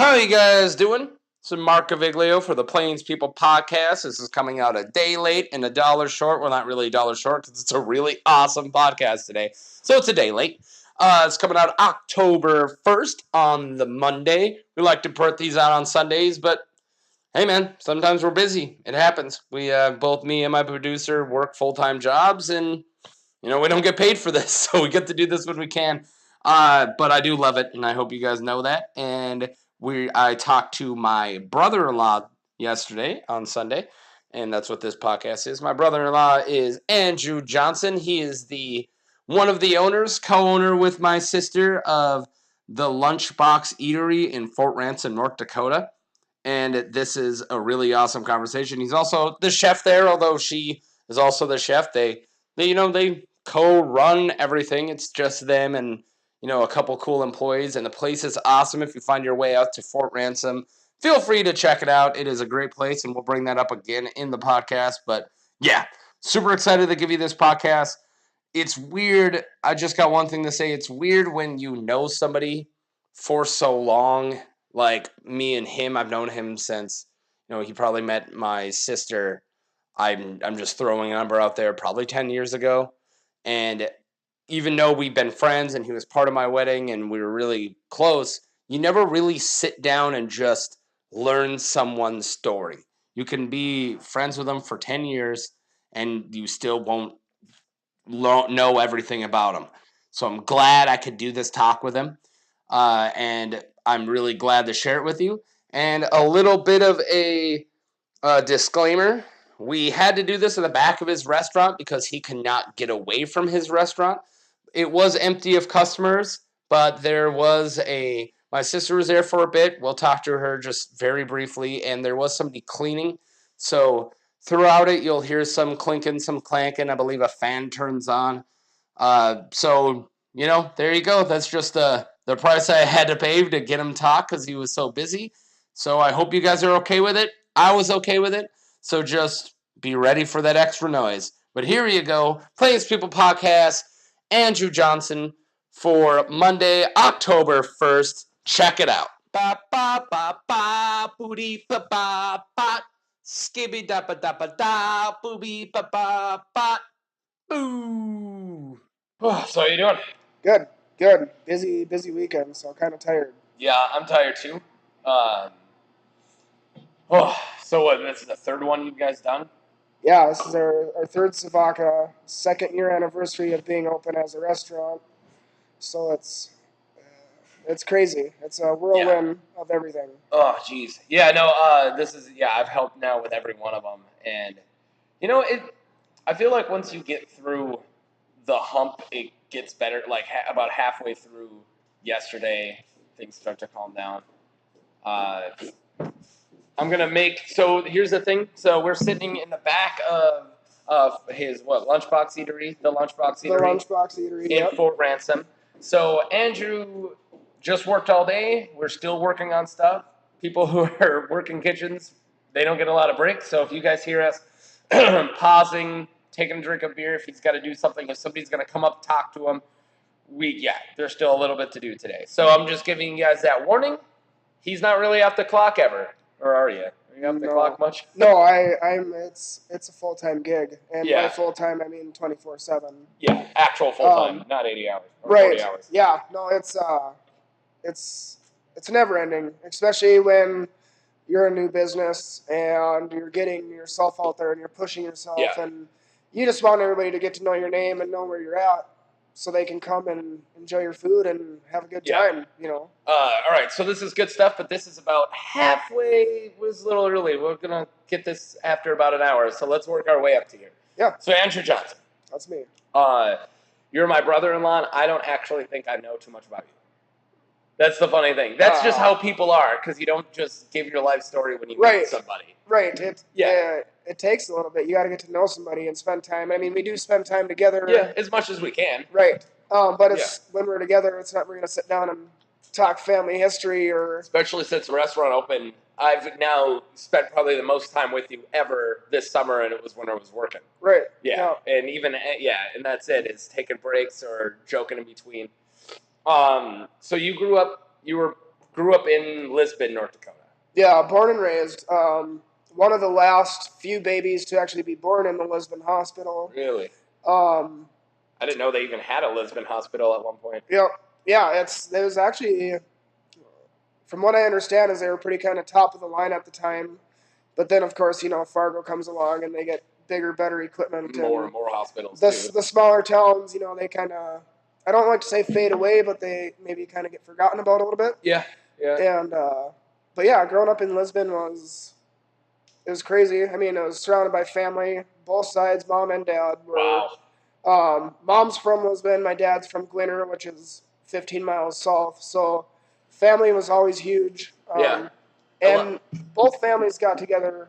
How you guys doing? This is Mark Gaviglio for the Plains People podcast. This is coming out a day late and a dollar short. Well, not really a dollar short because it's a really awesome podcast today. So it's a day late. It's coming out October 1st on the Monday. We like to put these out on Sundays, but hey, man, sometimes we're busy. It happens. We both me and my producer work full-time jobs, and we don't get paid for this, so we get to do this when we can. But I do love it, and I hope you guys know that. And I talked to my brother-in-law yesterday on Sunday, and that's what this podcast is. My brother-in-law is Andrew Johnson. He is one of the owners, co-owner with my sister of the Lunchbox Eatery in Fort Ransom, North Dakota. And this is a really awesome conversation. He's also the chef there, although she is also the chef. They co-run everything. It's just them and a couple cool employees, and the place is awesome. If you find your way out to Fort Ransom, feel free to check it out. It is a great place, and we'll bring that up again in the podcast. But yeah, super excited to give you this podcast. It's weird. I just got one thing to say. It's weird when you know somebody for so long. Like me and him, I've known him since, he probably met my sister. I'm just throwing a number out there, probably 10 years ago. And even though we've been friends and he was part of my wedding and we were really close, you never really sit down and just learn someone's story. You can be friends with them for 10 years and you still won't know everything about them. So I'm glad I could do this talk with him. And I'm really glad to share it with you. And a little bit of a disclaimer. We had to do this in the back of his restaurant because he could not get away from his restaurant. It was empty of customers, but my sister was there for a bit. We'll talk to her just very briefly, and there was somebody cleaning. So throughout it, you'll hear some clinking, some clanking. I believe a fan turns on. So there you go. That's just the price I had to pay to get him talk because he was so busy. So I hope you guys are okay with it. I was okay with it. So just be ready for that extra noise. But here you go. Plains People Podcast, Andrew Johnson for Monday, October 1st. Check it out. Ba ba ba ba booty ba ba ba skibby da ba da ba da booby ba ba ba boo. So how you doing? Good. Busy weekend, so kind of tired. Yeah, I'm tired too. So what? This is the third one you guys done? Yeah, this is our third Savaka, second year anniversary of being open as a restaurant. So it's crazy. It's a whirlwind of everything. Oh, geez. Yeah, no. I've helped now with every one of them, and I feel like once you get through the hump, it gets better. Like about halfway through yesterday, things start to calm down. So here's the thing. So we're sitting in the back of his Lunchbox Eatery, the Lunchbox Eatery in Fort Ransom. So Andrew just worked all day. We're still working on stuff. People who are working kitchens, they don't get a lot of breaks. So if you guys hear us pausing, taking a drink of beer, if he's got to do something, if somebody's going to come up, talk to him, there's still a little bit to do today. So I'm just giving you guys that warning. He's not really off the clock ever, or are you? Are you off the clock much? No, I'm. It's a full-time gig, and by full-time I mean 24/7. Yeah, actual full-time, not 80 hours. Or right. 40 hours. Yeah. No, it's never-ending, especially when you're a new business and you're getting yourself out there and you're pushing yourself, and you just want everybody to get to know your name and know where you're at, so they can come and enjoy your food and have a good time, All right, so this is good stuff, but this is about halfway. It was a little early. We're going to get this after about an hour, so let's work our way up to here. Yeah. So Andrew Johnson. That's me. You're my brother-in-law, and I don't actually think I know too much about you. That's the funny thing. That's just how people are, because you don't just give your life story when you meet somebody. Right. It takes a little bit. You got to get to know somebody and spend time. I mean, we do spend time together. Yeah, as much as we can. Right. But when we're together, it's not we're going to sit down and talk family history or... Especially since the restaurant opened, I've now spent probably the most time with you ever this summer, and it was when I was working. Right. Yeah. And even, and that's it. It's taking breaks or joking in between. So you grew up, you were Grew up in Lisbon, North Dakota. Yeah, born and raised. One of the last few babies to actually be born in the Lisbon hospital. Really? Um, I didn't know they even had a Lisbon hospital at one point. Yeah, it was actually, from what I understand, is they were pretty kind of top of the line at the time. But then, of course, Fargo comes along and they get bigger, better equipment. More hospitals, too. The smaller towns, they kind of, I don't like to say fade away, but they maybe kind of get forgotten about a little bit. Yeah. And, but yeah, growing up in Lisbon was crazy. I mean, it was surrounded by family, both sides, mom and dad were. Wow. Mom's from Lisbon, my dad's from Glenner, which is 15 miles south. So family was always huge. Yeah. And both families got together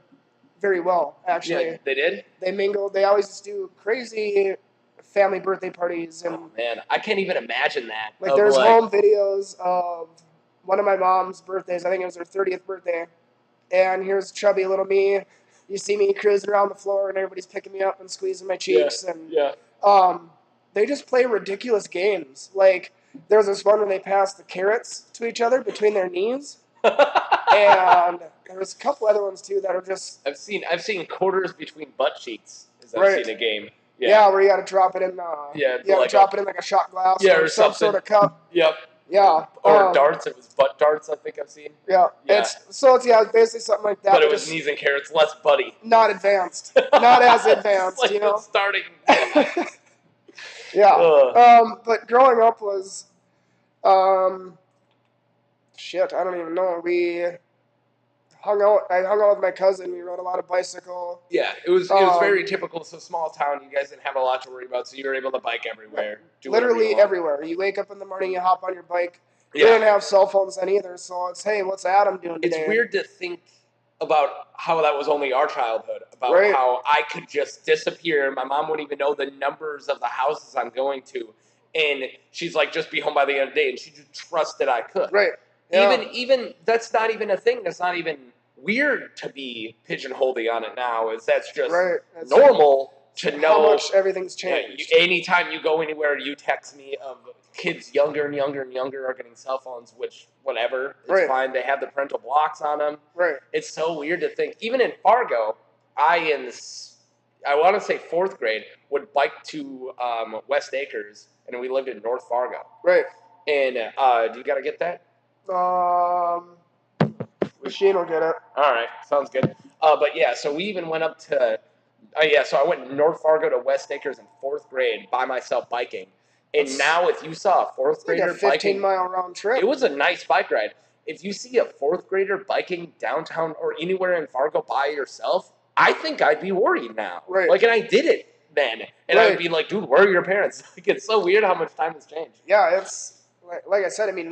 very well, actually. Yeah, they did? They mingled. They always do crazy family birthday parties. And, oh, man. I can't even imagine that. Like, there's home videos of one of my mom's birthdays. I think it was her 30th birthday. And here's chubby little me. You see me cruising around the floor, and everybody's picking me up and squeezing my cheeks. They just play ridiculous games. Like, there's this one where they pass the carrots to each other between their knees. And there's a couple other ones too that are just. I've seen quarters between butt cheeks. I've seen a game. Yeah, where you got to drop it in. You got to drop it in like a shot glass. Yeah, or some sort of cup. Yep. Yeah. Or darts. It was butt darts. I think I've seen. Yeah. It's basically something like that. But it was knees and carrots, less buddy. Not advanced. Not as advanced. like starting. Yeah. But growing up was, shit. I don't even know. I hung out with my cousin. We rode a lot of bicycle. Yeah, it was very typical. It's a small town. You guys didn't have a lot to worry about, so you were able to bike everywhere. Literally everywhere. You wake up in the morning, you hop on your bike. You didn't have cell phones then either, so it's, hey, what's Adam doing today? It's weird to think about how that was only our childhood, about how I could just disappear. My mom wouldn't even know the numbers of the houses I'm going to, and she's like, just be home by the end of the day, and she just trusted I could. Right. Yeah. Even that's not even a thing. That's not even weird to be pigeonholey on it now. That's just normal to know how much everything's changed. Yeah, anytime you go anywhere, you text me of kids younger and younger and younger are getting cell phones, which whatever, it's fine. They have the parental blocks on them. Right. It's so weird to think. Even in Fargo, I want to say 4th grade would bike to West Acres, and we lived in North Fargo. Right. And do you got to get that? Machine will get it. All right, sounds good. But yeah, so we even went up to, so I went North Fargo to West Acres in 4th grade by myself biking. And now if you saw a 4th grader like a 15-mile round trip. It was a nice bike ride. If you see a 4th grader biking downtown or anywhere in Fargo by yourself, I think I'd be worried now. Right. Like, and I did it then. And I'd be like, dude, where are your parents? Like, it's so weird how much time has changed. Yeah, it's, like I said, I mean,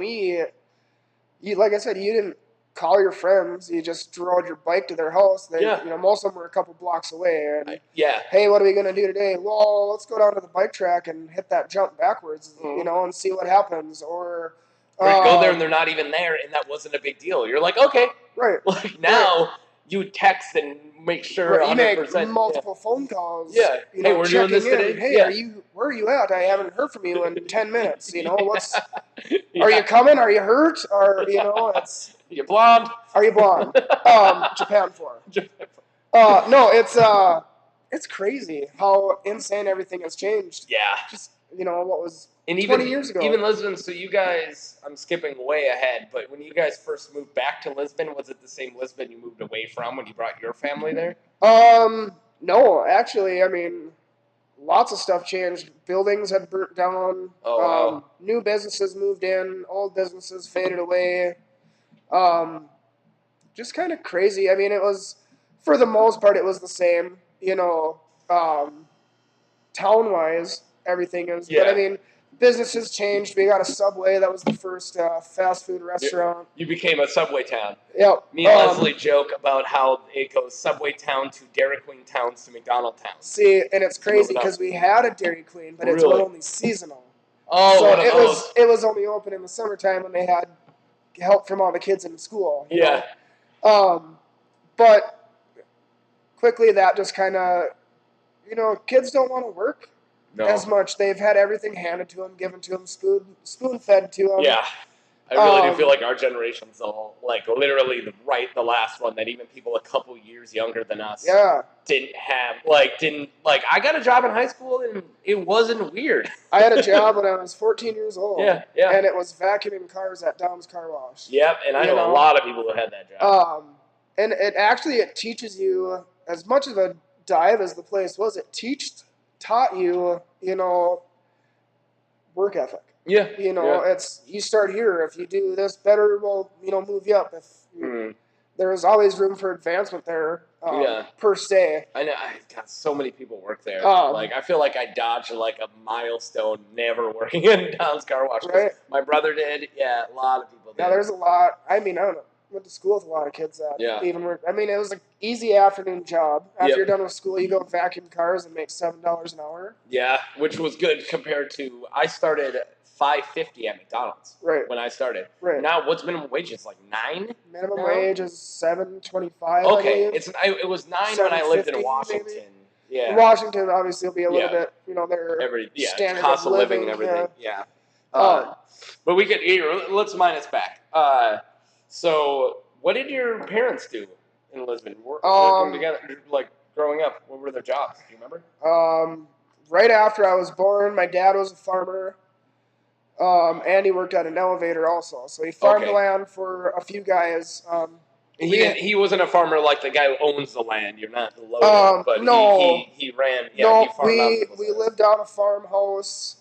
like I said, you didn't call your friends. You just rode your bike to their house. Most of them were a couple blocks away. And hey, what are we gonna do today? Well, let's go down to the bike track and hit that jump backwards, and see what happens. Or you go there and they're not even there, and that wasn't a big deal. You're like, okay, right. Like now you text and make sure. Right. You make multiple phone calls. Yeah. Hey, we're doing this today. Hey, where are you at? I haven't heard from you in 10 minutes. What's? Are you coming? Are you hurt? Or it's. Are you blonde? Are you blonde? Japan 4. No, it's crazy how insane everything has changed. Yeah. Just what was 20 years ago. Even Lisbon. So you guys, I'm skipping way ahead, but when you guys first moved back to Lisbon, was it the same Lisbon you moved away from when you brought your family there? No, actually, I mean, lots of stuff changed. Buildings had burnt down. Wow. New businesses moved in. Old businesses faded away. Just kind of crazy. I mean, it was, for the most part, it was the same, town-wise, everything is. Yeah. But, I mean, businesses changed. We got a Subway. That was the first fast food restaurant. You became a Subway town. Yep. Me and Leslie joke about how it goes Subway town to Dairy Queen towns to McDonald town. See, and it's crazy because we had a Dairy Queen, but it's only seasonal. Oh, so it was only open in the summertime when they had help from all the kids in school. You know? But quickly that just kind of, kids don't want to work as much. They've had everything handed to them, given to them, spoon fed to them. Yeah. I really do feel like our generation's all like literally the last one that even people a couple years younger than us didn't have. I got a job in high school and it wasn't weird. I had a job when I was 14 years old. Yeah. And it was vacuuming cars at Dom's Car Wash. Yep, and I know a lot of people who had that job. And it teaches you, as much of a dive as the place was, taught you, work ethic. Yeah. It's you start here. If you do this better, we'll move you up. There's always room for advancement there. Per se. I know. God, so many people work there. I feel like I dodged a milestone never working in Dom's Car Wash. Right. My brother did. Yeah, a lot of people did. Yeah, there's a lot. I mean, I don't know. Went to school with a lot of kids that even work. I mean, it was an easy afternoon job. After you're done with school, you go vacuum cars and make $7 an hour. Yeah, which was good compared to I started $5.50 at McDonald's. Right. When I started. Right. Now, what's minimum wage? It's like $9. Minimum wage is $7.25. Okay, it was $9 when I lived in Washington. Maybe? Yeah. In Washington, obviously, will be a little bit. Their standard cost of living and everything. Yeah. But we could let's minus back. So, what did your parents do in Lisbon? Working together, growing up. What were their jobs? Do you remember? Right after I was born, my dad was a farmer, and he worked at an elevator also. So he farmed land for a few guys. He wasn't a farmer like the guy who owns the land. You're not the loader, but no, he ran. No, he farmed we lived out a farmhouse.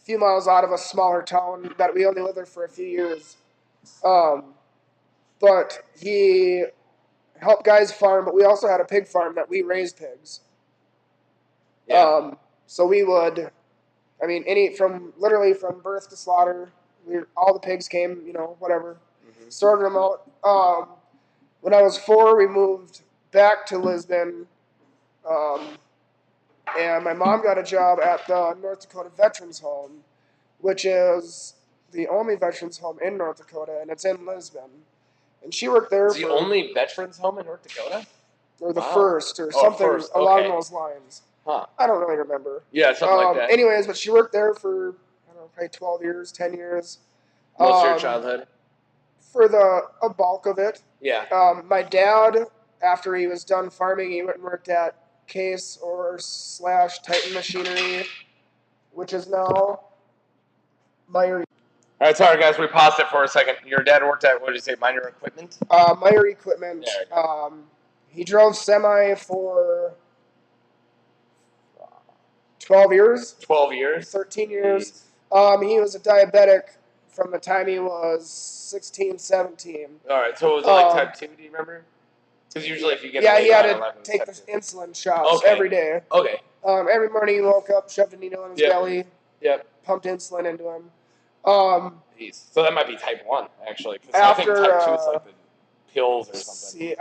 Few miles out of a smaller town that we only lived there for a few years. But he helped guys farm, but we also had a pig farm that we raised pigs. Yeah. So we would, literally from birth to slaughter, all the pigs came, whatever, sorted them out. When I was 4, we moved back to Lisbon. And my mom got a job at the North Dakota Veterans Home, which is the only veterans home in North Dakota, and it's in Lisbon. And she worked there the only veterans home in North Dakota? Or the first, or something along those lines. Huh. I don't really remember. Yeah, something like that. Anyways, but she worked there for, probably 12 years, 10 years. Most of your childhood? For a bulk of it. Yeah. My dad, after he was done farming, he went and worked at Case / Titan Machinery, which is now Meyer. All right, sorry guys, we paused it for a second. Your dad worked at, what did you say, Minor Equipment? Meyer Equipment. He drove semi for 12 years. 12 years? 13 years. He was a diabetic from the time he was 16, 17. All right, so it was like type 2, do you remember? Because usually if you get he had to take the insulin shots every day. Okay. Every morning he woke up, shoved a needle in his belly. Yep. Pumped insulin into him. So that might be type 1, actually. Because I think type 2 is like the pills or something. See,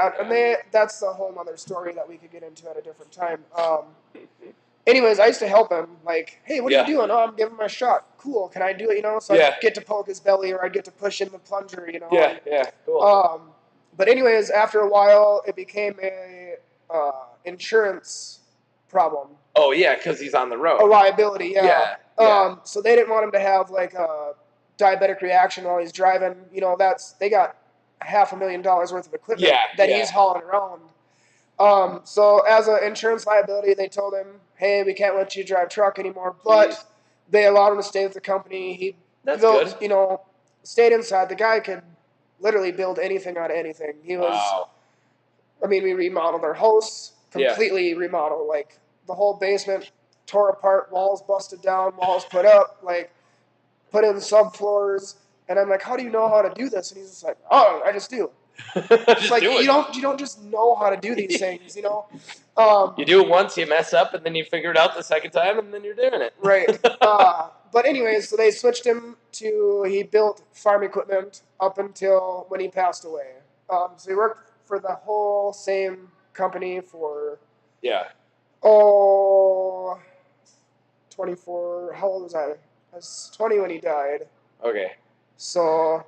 that's a whole other story that we could get into at a different time. Anyways, I used to help him. Like, hey, what are you doing? Oh, I'm giving him a shot. Cool. Can I do it? So I'd get to poke his belly, or I'd get to push in the plunger. Yeah. Cool. But anyways, after a while, it became a insurance problem. Oh yeah, because he's on the road. A liability, yeah. So they didn't want him to have like a diabetic reaction while he's driving. They got $500,000 worth of equipment that he's hauling around. So as an insurance liability, they told him, hey, we can't let you drive truck anymore. But they allowed him to stay with the company. He built, stayed inside. The guy could literally build anything out of anything. He was, we remodeled our house, completely remodeled, like the whole basement tore apart, walls busted down, walls put up, like put in subfloors. And I'm like, how do you know how to do this? And he's just like, oh, I just do. It's like you don't just know how to do these things, You do it once, you mess up, and then you figure it out the second time, and then you're doing it. Right. But anyways, so they switched him he built farm equipment up until when he passed away. So he worked for the whole same company for 24. How old was I? I was 20 when he died. Okay. So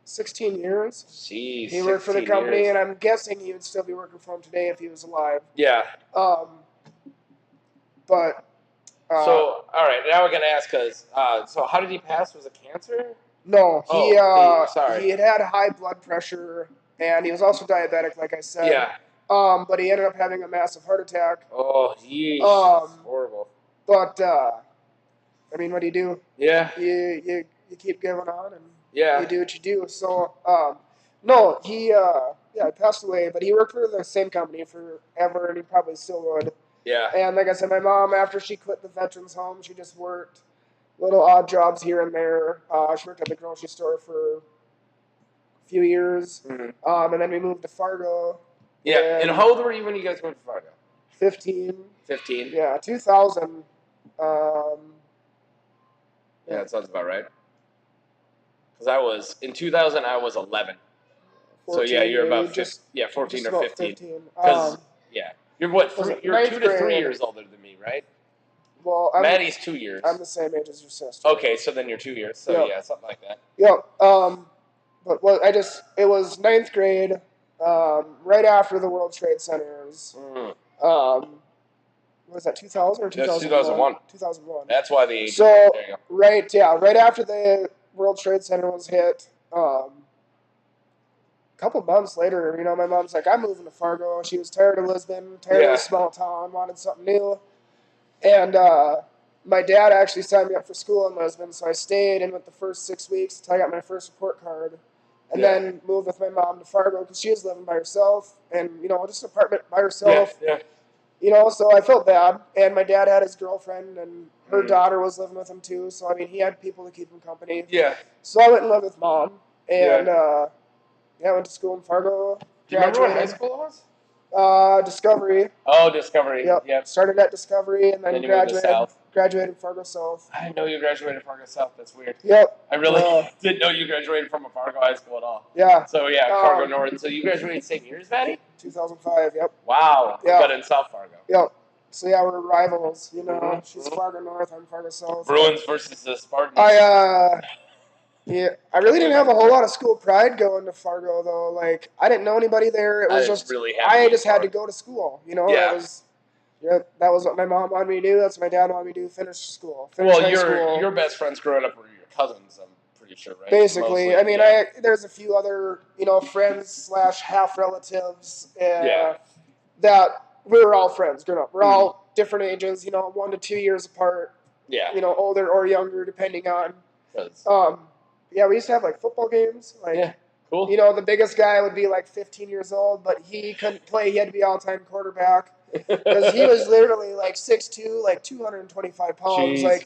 16 years. Jeez. He worked for the company, and I'm guessing he would still be working for him today if he was alive. Yeah. But So, all right, now we're gonna ask because. So, how did he pass? Was it cancer? No, Sorry. he had high blood pressure, and he was also diabetic, like I said. Yeah. But he ended up having a massive heart attack. Oh, yeesh. That's horrible. But I mean, what do you do? Yeah. You keep giving on, and Yeah. you do what you do. So no, he passed away, but he worked for the same company forever, and he probably still would. Yeah. And like I said, my mom, after she quit the veterans home, she just worked little odd jobs here and there. She worked at the grocery store for a few years, and then we moved to Fargo. Yeah. And how old were you when you guys moved to Fargo? 15. 15. Yeah, 2000. Yeah, that sounds about right. Because in 2000, I was 11. 14, so yeah, you're about 14 or 15. Because you're what? You're 2 to 3 years older than me, right? Well, Maddie's 2 years. I'm the same age as your sister. Okay, so then you're 2 years. So yeah, something like that. Yeah. But it was ninth grade, right after the World Trade Centers. What was that, 2000 or 2001? 2001. 2001. That's why the age. So there you go. right after the World Trade Center was hit, a couple months later, my mom's like, I'm moving to Fargo. She was tired of Lisbon, tired of the small town, wanted something new. And my dad actually signed me up for school in Lisbon, so I stayed and went the first 6 weeks until I got my first report card. And then moved with my mom to Fargo because she was living by herself and, just an apartment by herself. Yeah. So I felt bad. And my dad had his girlfriend, and her daughter was living with him too. So, I mean, he had people to keep him company. Yeah. So I went and lived with mom. And, I went to school in Fargo. Do you remember what high school it was? Discovery. Oh, Discovery. Yep. Started at Discovery and then graduated Fargo South. I didn't know you graduated Fargo South. That's weird. Yep. I really didn't know you graduated from a Fargo high school at all. Yeah. So Fargo North. So you graduated same year as Maddie? 2005. Yep. Wow. Yep. But in South Fargo. Yep. So we're rivals. She's Fargo North, I'm Fargo South. Bruins versus the Spartans. I really didn't have a whole lot of school pride going to Fargo though. Like, I didn't know anybody there. It was I just had to go to school. That was what my mom wanted me to do. That's what my dad wanted me to do. Finish school. Your best friends growing up were your cousins, I'm pretty sure, right? Basically, mostly, I mean, there's a few other friends / half relatives that we were all friends growing up. We're all different ages, 1 to 2 years apart. Yeah. Older or younger, depending on. We used to have football games. Cool. The biggest guy would be 15 years old, but he couldn't play. He had to be all-time quarterback because he was literally 6'2", 225 pounds. Jeez.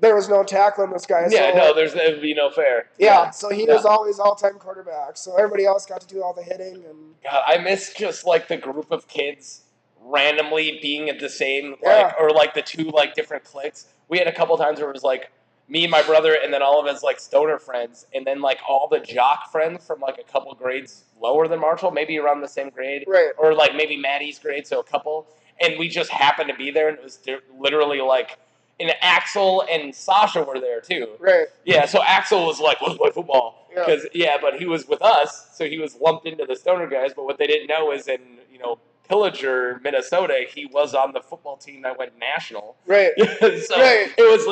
There was no tackling this guy. Yeah, there would be no fair. Yeah, so he was always all-time quarterback. So everybody else got to do all the hitting. And God, I miss just the group of kids randomly being at the same or the two different cliques. We had a couple times where it was me, my brother, and then all of his stoner friends, and then all the jock friends from a couple grades lower than Marshall, maybe around the same grade, right? Or maybe Maddie's grade, so a couple, and we just happened to be there, and it was literally and Axel and Sasha were there too, right? Yeah, so Axel was let's play football, because but he was with us, so he was lumped into the stoner guys. But what they didn't know is in Pillager, Minnesota, he was on the football team that went national. Right. It was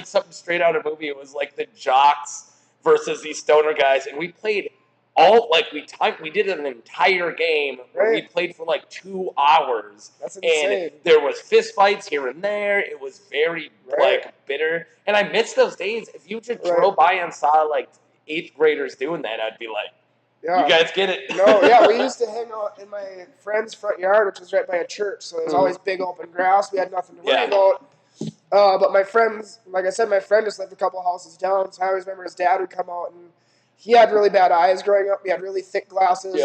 something straight out of a movie. It was the jocks versus these stoner guys, and we played we did an entire game where we played for 2 hours. That's insane. And there was fist fights here and there. It was very bitter, and I miss those days. If you just drove by and saw 8th graders doing that, I'd be like, yeah. You guys get it? No, yeah, we used to hang out in my friend's front yard, which was right by a church, so there was always big open grass. We had nothing to worry about. But my friends, like I said, my friend just lived a couple houses down, so I always remember his dad would come out, and he had really bad eyes growing up. He had really thick glasses,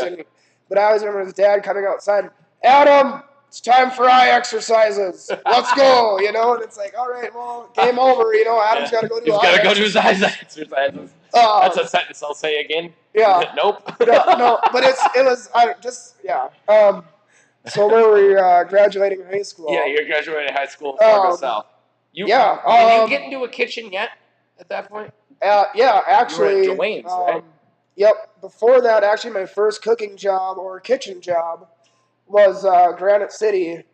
but I always remember his dad coming outside, Adam, it's time for eye exercises. Let's go, and it's all right, well, game over, Adam's got to go do He's got to go do his eye exercises. That's a sentence I'll say again. Yeah. Nope. No, but so where were you graduating high school? Yeah, you're graduating high school in Fargo South. Did you get into a kitchen yet at that point? Actually. You were at Dwayne's, right? Yep. Before that, actually, my first cooking job or kitchen job was Granite City,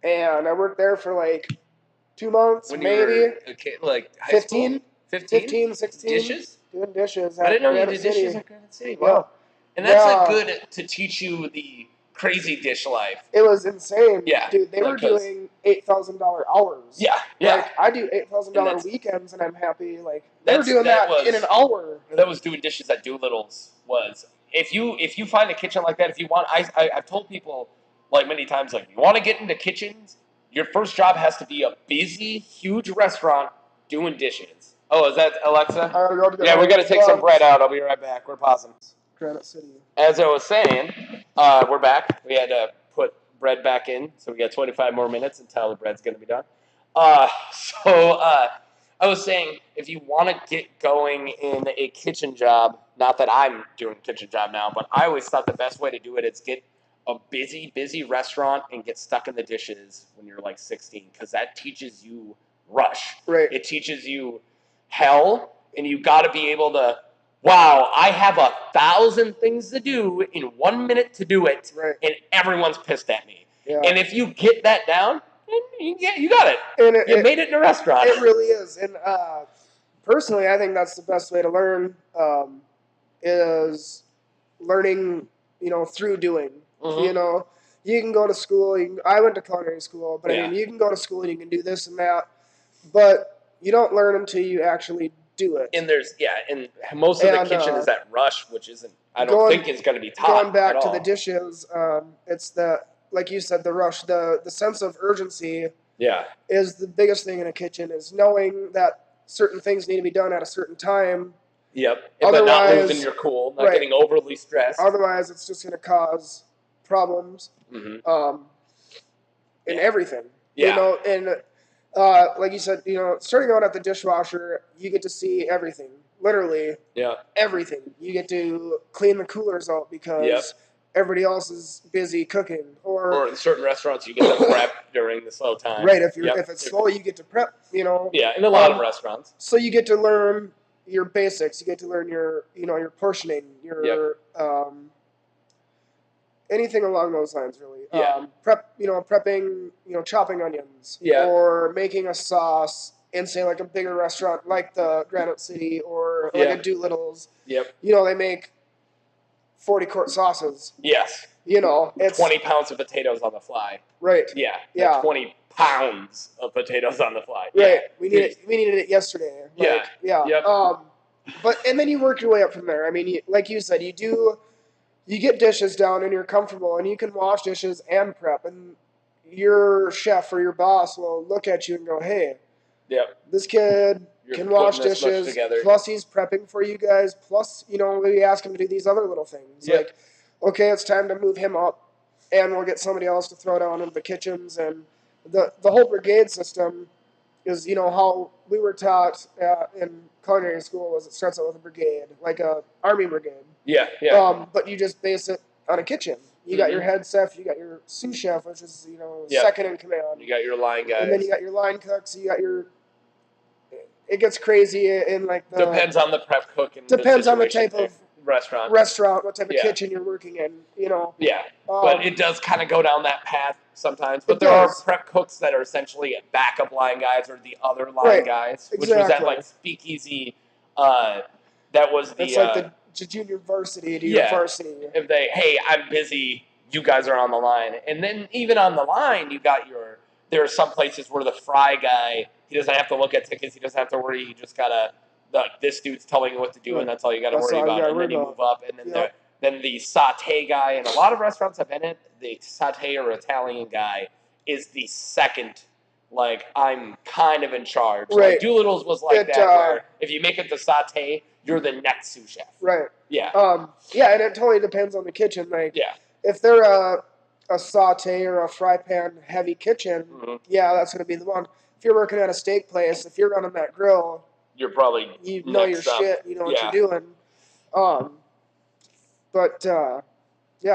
and I worked there for 2 months, when maybe. you were a kid, like high 15? school? 15? 16. Dishes? Doing dishes. I didn't know you Granite did City. dishes at Granite City. Wow. And that's a good to teach you the crazy dish life. It was insane. Yeah. Dude, they were doing $8,000 hours. Yeah, yeah. Like, I do $8,000 weekends and I'm happy. Like, they were That's- doing that that was- in an hour. That was doing dishes at Doolittle's. Was if you find a kitchen like that, if you want, I've told people like many times, like, you want to get into kitchens, your first job has to be a busy, huge restaurant doing dishes. Oh, is that Alexa? Yeah, we got to take some bread out. I'll be right back. We're pausing. Granite City. As I was saying, we're back. We had to put bread back in, so we got 25 more minutes until the bread's going to be done. I was saying, if you want to get going in a kitchen job, not that I'm doing a kitchen job now, but I always thought the best way to do it is get a busy restaurant and get stuck in the dishes when you're like 16, because that teaches you rush. Right. It teaches you hell, and you got to be able to, wow, I have 1,000 things to do in 1 minute to do it, Right. and everyone's pissed at me. Yeah. And if you get that down, you got it. And you made it in a restaurant. It really is. And personally, I think that's the best way to learn is learning, through doing. Mm-hmm. You can go to school. I went to culinary school, but I mean, you can go to school and you can do this and that, but you don't learn until you actually do it. And and most of the kitchen is that rush, which isn't. I don't think is going to be taught. Going back to the dishes, it's that, like you said, the rush, the sense of urgency. Yeah. Is the biggest thing in a kitchen, is knowing that certain things need to be done at a certain time. Yep. But not losing your cool, not getting overly stressed. Otherwise, it's just going to cause problems in everything. Yeah. And like you said, starting out at the dishwasher, you get to see everything. Literally. Yeah. Everything. You get to clean the coolers out because everybody else is busy cooking. Or in certain restaurants, you get to prep during the slow time. Right. If it's slow, you get to prep. Yeah. In a lot of restaurants. So you get to learn your basics. You get to learn your portioning, your anything along those lines, really. Yeah. Prepping, chopping onions. Yeah. Or making a sauce in, say, like a bigger restaurant like the Granite City or like a Doolittle's. Yep. They make 40-quart sauces. Yes. It's 20 pounds of potatoes on the fly. Right. Yeah. Yeah. Like 20 pounds of potatoes on the fly. Right. We needed it yesterday. Yeah. Yep. And then you work your way up from there. I mean, like you said, you get dishes down and you're comfortable and you can wash dishes and prep, and your chef or your boss will look at you and go, hey, this kid can wash dishes, plus he's prepping for you guys, plus, we ask him to do these other little things. Like, okay, it's time to move him up, and we'll get somebody else to throw down in the kitchens. And the whole brigade system is, how we were taught in culinary school, was it starts out with a brigade, like a army brigade. Yeah, yeah. But you just base it on a kitchen. You got your head chef, you got your sous chef, which is, second in command. You got your line guys. And then you got your line cooks, you got your... It gets crazy in, like, the... Depends on the prep cook and depends on the type of restaurant, what type of kitchen you're working in, Yeah, but it does kind of go down that path sometimes. But there are prep cooks that are essentially backup line guys or the other line guys, which was at, like, Speakeasy. That was the... It's like the junior varsity to your varsity. If hey, I'm busy, you guys are on the line. And then even on the line, you got there are some places where the fry guy, he doesn't have to look at tickets, he doesn't have to worry, he just got to... this dude's telling you what to do, and that's all you got to worry about. And then you move up, and then the saute guy, and a lot of restaurants have been it. The saute or Italian guy is the second. Like, I'm kind of in charge. Right. Like, Doolittle's was like that, where if you make it the saute, you're the next sous chef. Right. Yeah. And it totally depends on the kitchen. Like, if they're a saute or a fry pan heavy kitchen, that's going to be the one. If you're working at a steak place, if you're running that grill, you're probably you know your shit. You know what you're doing.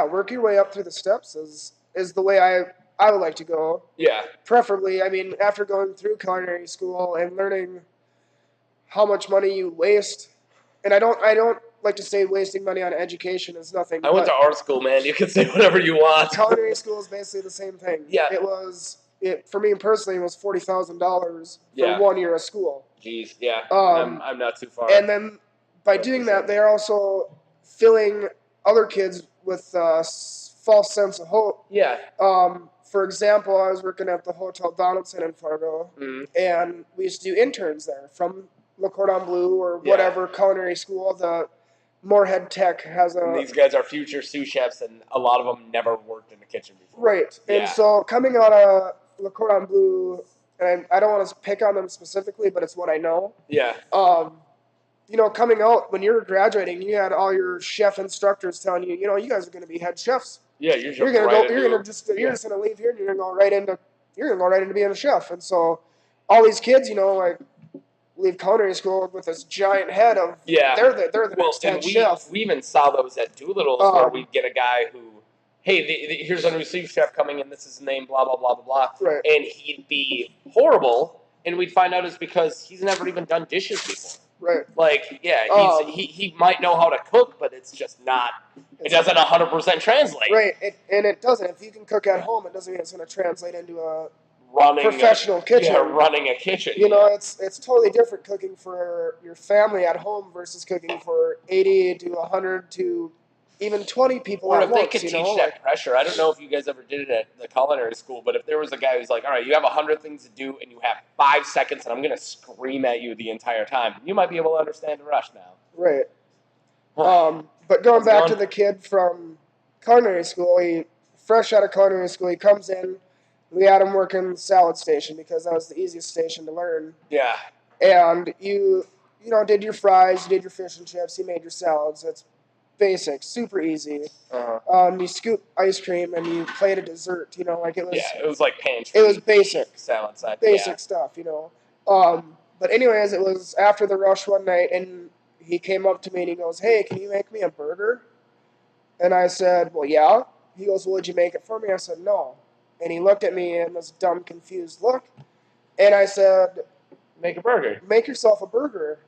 Work your way up through the steps is the way I would like to go. Yeah. Preferably, I mean, after going through culinary school and learning how much money you waste, and I don't like to say wasting money on education is nothing. I went to art school, man. You can say whatever you want. Culinary school is basically the same thing. Yeah. It was, for me personally, it was $40,000 Yeah. for 1 year of school. Jeez, yeah. I'm not too far. And then by doing that, they're also filling other kids with a false sense of hope. Yeah. For example, I was working at the Hotel Donaldson in Fargo, and we used to do interns there from Le Cordon Bleu or whatever culinary school. The Moorhead Tech has a... And these guys are future sous chefs, and a lot of them never worked in the kitchen before. Right. Yeah. And so coming out of Le Cordon Bleu, and I don't want to pick on them specifically, but it's what I know. Yeah. You know, coming out, when you're graduating, you had all your chef instructors telling you, you know, you guys are going to be head chefs. Yeah, you're just gonna leave here and you're gonna go right into being a chef. And so all these kids, you know, like leave culinary school with this giant head of they're the next head chef. We even saw those at Doolittle's where we'd get a guy who, hey, here's a new sous chef coming in, this is his name, blah blah blah blah blah. Right. And he'd be horrible, and we'd find out it's because he's never even done dishes before. Right. Like, yeah, he might know how to cook, but it's just not. It doesn't 100% translate. Right, it doesn't. If you can cook at home, it doesn't mean it's going to translate into a running professional kitchen. Yeah, running a kitchen. You know, it's totally different cooking for your family at home versus cooking for 80 to 100 to even 20 people or at if once. They could teach that pressure. I don't know if you guys ever did it at the culinary school, but if there was a guy who's like, all right, you have 100 things to do and you have 5 seconds and I'm going to scream at you the entire time, you might be able to understand the rush now. Right. But going back to the kid from culinary school, fresh out of culinary school, he comes in. We had him working the salad station because that was the easiest station to learn. Yeah. And you did your fries, you did your fish and chips, you made your salads. It's basic, super easy. You scoop ice cream and you plate a dessert. You know, like it was. Yeah, it was like pantry. It was basic salad side. Basic stuff. You know. But anyways, it was after the rush one night, and he came up to me and he goes, "Hey, can you make me a burger?" And I said, "Well, yeah." He goes, "Well, would you make it for me?" I said, "No." And he looked at me in this dumb, confused look. And I said, "Make a burger. Make yourself a burger."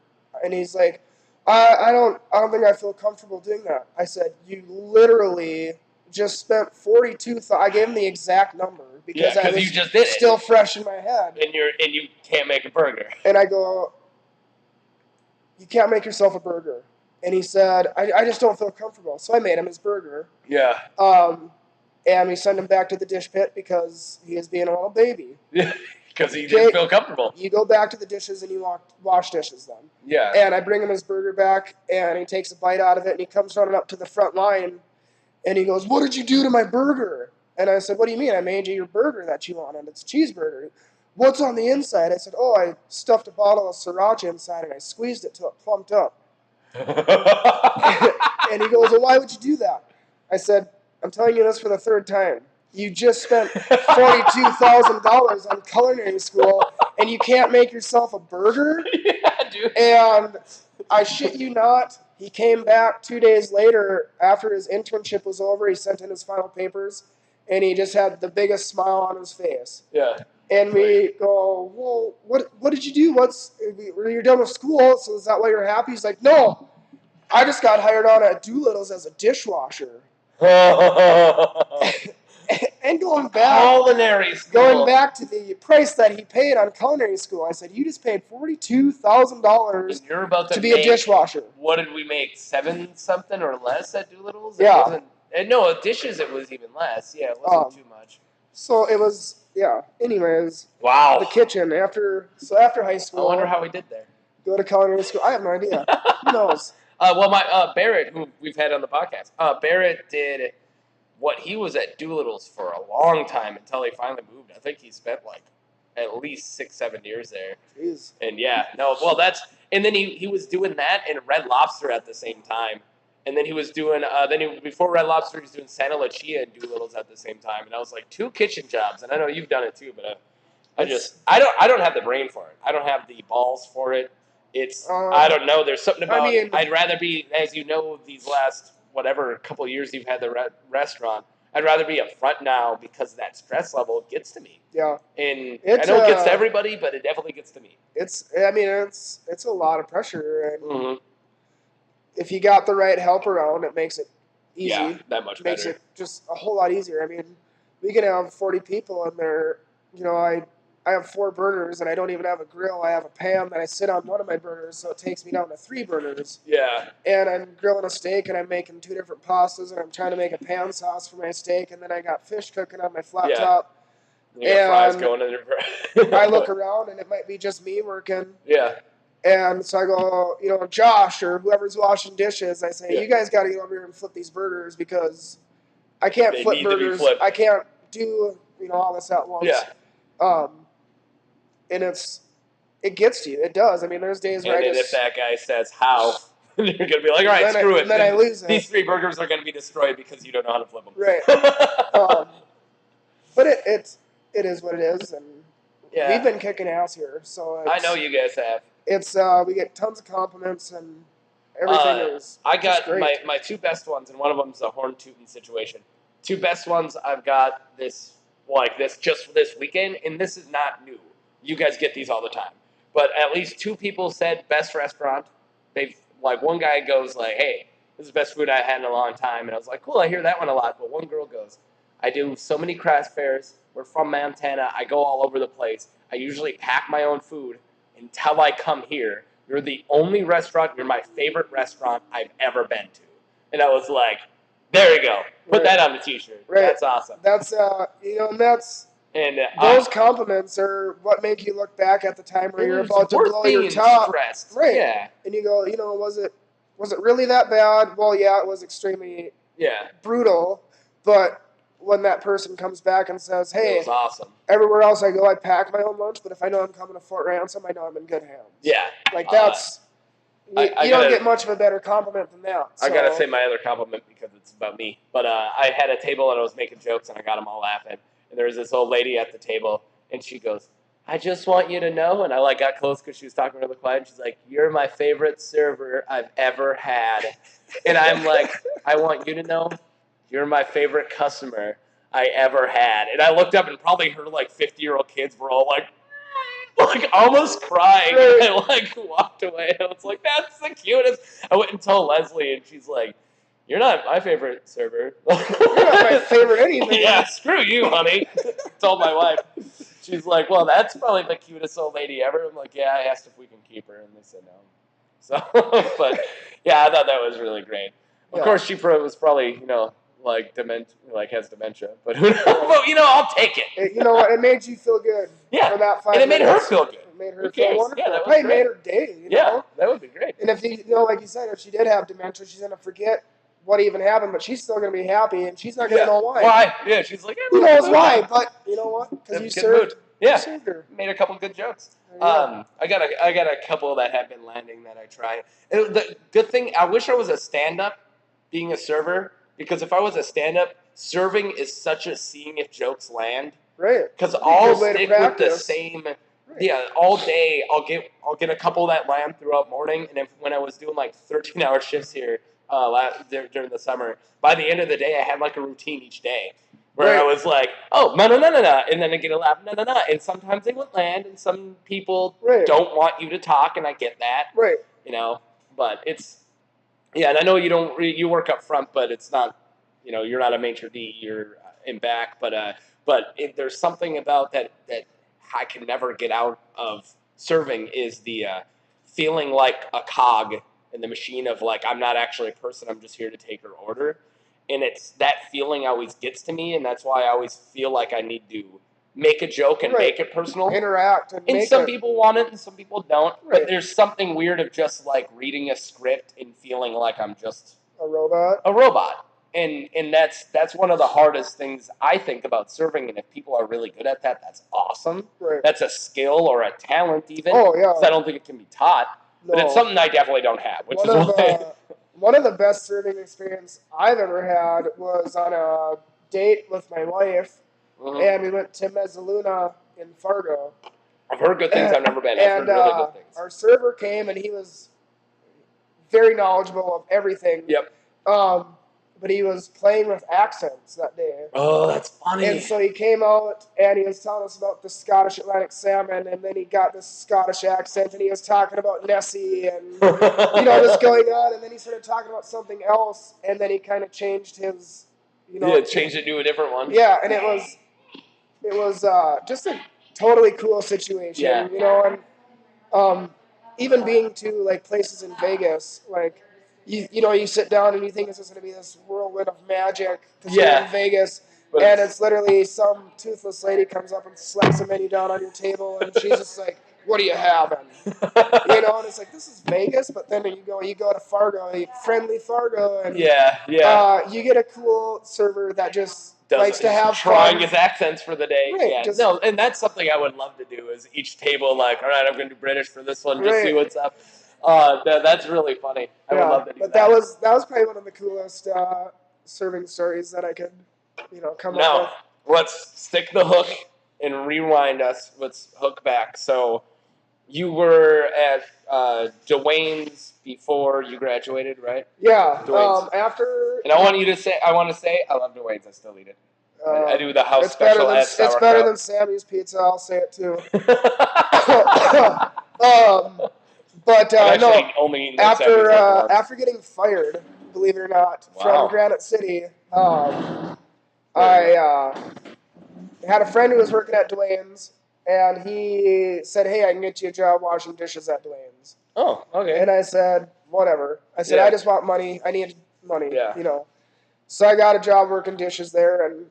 And he's like, I don't think I feel comfortable doing that. I said, "You literally just spent 42,000." I gave him the exact number because I was you just did still fresh in my head. And you can't make a burger. And I go, "You can't make yourself a burger." And he said, I just don't feel comfortable. So I made him his burger. Yeah. And we sent him back to the dish pit because he was being a little baby. Yeah. Because he didn't feel comfortable. You go back to the dishes and you wash dishes then. Yeah. And I bring him his burger back, and he takes a bite out of it, and he comes running up to the front line, and he goes, "What did you do to my burger?" And I said, "What do you mean? I made you your burger that you wanted. It's a cheeseburger." "What's on the inside?" I said, "Oh, I stuffed a bottle of sriracha inside, and I squeezed it till it plumped up." And he goes, "Well, why would you do that?" I said, "I'm telling you this for the third time. You just spent $42,000 on culinary school, and you can't make yourself a burger?" Yeah, dude. And I shit you not, he came back 2 days later after his internship was over. He sent in his final papers, and he just had the biggest smile on his face. Yeah. And we go, "Well, what did you do? You're done with school, so is that why you're happy?" He's like, "No, I just got hired on at Doolittle's as a dishwasher." And going back to the price that he paid on culinary school, I said, "You just paid $42,000 to be a dishwasher." What did we make? 7 something or less at Doolittle's? Yeah. No, dishes it was even less. Yeah, it wasn't too much. So it was, yeah. Anyways. Wow. The kitchen after high school. I wonder how we did there. Go to culinary school. I have no idea. Who knows? Well, my Barrett, who we've had on the podcast, Barrett did what he was at Doolittle's for a long time until he finally moved. I think he spent like at least 6-7 years there. Jeez. And and then he was doing that and Red Lobster at the same time. And then he was doing before Red Lobster, he was doing Santa Lucia and Doolittle's at the same time. And I was like, 2 kitchen jobs. And I know you've done it too, but I don't have the brain for it. I don't have the balls for it. It's I don't know. There's something about. I'd rather be, as you know, these last couple of years you've had the restaurant. I'd rather be up front now because that stress level gets to me. Yeah. And I know it gets to everybody, but it definitely gets to me. It's a lot of pressure, and if you got the right help around, it makes it easy. Yeah, that much better. Makes it just a whole lot easier. I mean, we can have 40 people, and I have 4 burners, and I don't even have a grill. I have a pan that I sit on one of my burners, so it takes me down to 3 burners. Yeah. And I'm grilling a steak, and I'm making 2 different pastas, and I'm trying to make a pan sauce for my steak, and then I got fish cooking on my flat top. You got fries going in there. I look around, and it might be just me working. Yeah. And so I go, Josh or whoever's washing dishes, I say, you guys got to get over here and flip these burgers because I can't flip burgers. I can't do, all this at once. Yeah. And it gets to you. It does. I mean, there's days where if that guy says how, you're going to be like, all right, screw it. And then I lose it. These 3 burgers are going to be destroyed because you don't know how to flip them. Right. But it is what it is. And we've been kicking ass here. So I know you guys have. It's we get tons of compliments and everything is I got great. my 2 best ones, and one of them's a horn tootin' situation. 2 best ones I've got this just for this weekend, and this is not new. You guys get these all the time. But at least 2 people said best restaurant. They've one guy goes like, hey, this is the best food I had in a long time. And I was like, cool, I hear that one a lot. But one girl goes, I do so many craft fairs. We're from Montana. I go all over the place. I usually pack my own food until I come here. You're the only restaurant, you're my favorite restaurant I've ever been to. And I was like, there you go. Put that on the t-shirt. Right. That's awesome. That's, and that's, those compliments are what make you look back at the time where you're about to blow your top. Stressed. Right. Yeah. And you go, was it really that bad? Well, yeah, it was extremely brutal. But when that person comes back and says, hey, it was awesome. Everywhere else I go, I pack my own lunch, but if I know I'm coming to Fort Ransom, I know I'm in good hands. Yeah. That's, you don't get much of a better compliment than that. So. I got to say my other compliment because it's about me. But I had a table and I was making jokes and I got them all laughing. And there was this old lady at the table and she goes, I just want you to know. And I got close because she was talking really quiet. And she's like, you're my favorite server I've ever had. And I'm like, I want you to know you're my favorite customer I ever had. And I looked up and probably her 50-year-old kids were all almost crying. And I walked away. I was like, that's the cutest. I went and told Leslie and she's like, you're not my favorite server. You're not my favorite anything. Yeah, screw you, honey. Told my wife. She's like, well, that's probably the cutest old lady ever. I'm like, yeah, I asked if we can keep her and they said no. So, but yeah, I thought that was really great. Of course, she was probably, has dementia. But who knows? But, I'll take it. You know what? It made you feel good. Yeah. For that 5 and it minutes. made her feel good. It made her feel wonderful. Yeah, that was great. Made her day. Yeah, that would be great. And if like you said, if she did have dementia, she's gonna forget what even happened, but she's still gonna be happy, and she's not gonna know why. Why? Yeah, she's like, who knows why? But you know what? Because you served. Yeah, you served her. Made a couple good jokes. I got a couple that have been landing that I tried. The good thing, I wish I was a stand-up, being a server, because if I was a stand-up, serving is such a seeing if jokes land. Right. Because I'll stick with the same. Right. Yeah, all day I'll get a couple that land throughout morning, and when I was doing 13-hour shifts here during the summer, by the end of the day I had a routine each day. Where I was like, oh, no, and then I get a laugh, no, and sometimes they wouldn't land, and some people don't want you to talk, and I get that, right? But it's, and I know you work up front, but it's not, you're not a maitre d', you're in back, but there's something about that I can never get out of serving is the feeling like a cog in the machine of I'm not actually a person, I'm just here to take her order. And it's that feeling always gets to me, and that's why I always feel like I need to make a joke and make it personal. Interact. And some people want it, and some people don't. Right. But there's something weird of just reading a script and feeling like I'm just a robot. A robot. And that's one of the hardest things I think about serving. And if people are really good at that, that's awesome. Right. That's a skill or a talent even. Oh, yeah. 'Cause I don't think it can be taught. No. But it's something I definitely don't have, which is why... One of the best serving experience I've ever had was on a date with my wife, and we went to Mezzaluna in Fargo. I've heard good things. I've never been. I've heard really good things. Our server came, and he was very knowledgeable of everything. Yep. But he was playing with accents that day. Oh, that's funny. And so he came out, and he was telling us about the Scottish Atlantic salmon, and then he got this Scottish accent, and he was talking about Nessie, and, this going on, and then he started talking about something else, and then he kind of changed his, Yeah, changed it to a different one. Yeah, and it it was just a totally cool situation. Yeah. You know, and even being to like places in Vegas, like you know, you sit down and you think it's just going to be this whirlwind of magic because you're in Vegas, But and it's literally some toothless lady comes up and slaps a menu down on your table, and she's just like, "What are you having?" You know, and it's like, this is Vegas, but then you go to Fargo, friendly Fargo, and you get a cool server that just likes to have trying fun. his accents for the day. Right, Yeah, no, and that's something I would love to do. Is each table like, all right, I'm going to do British for this one, just see what's up. That's really funny. I would love to do that. But that was probably one of the coolest serving stories that I could, come up with. Now, let's stick the hook and rewind us. Let's hook back. So, you were at Dwayne's before you graduated, right? Yeah. Dwayne's. After. And I want to say, I love Dwayne's. I still eat it. I do the house special at sauerkraut. It's better than Sammy's Pizza. I'll say it too. But no. Only after getting fired, believe it or not, from Granite City, I had a friend who was working at Dwayne's, and he said, "Hey, I can get you a job washing dishes at Dwayne's." Oh, okay. And I said, "Whatever." I said, "I just want money. I need money." Yeah. You know. So I got a job working dishes there, and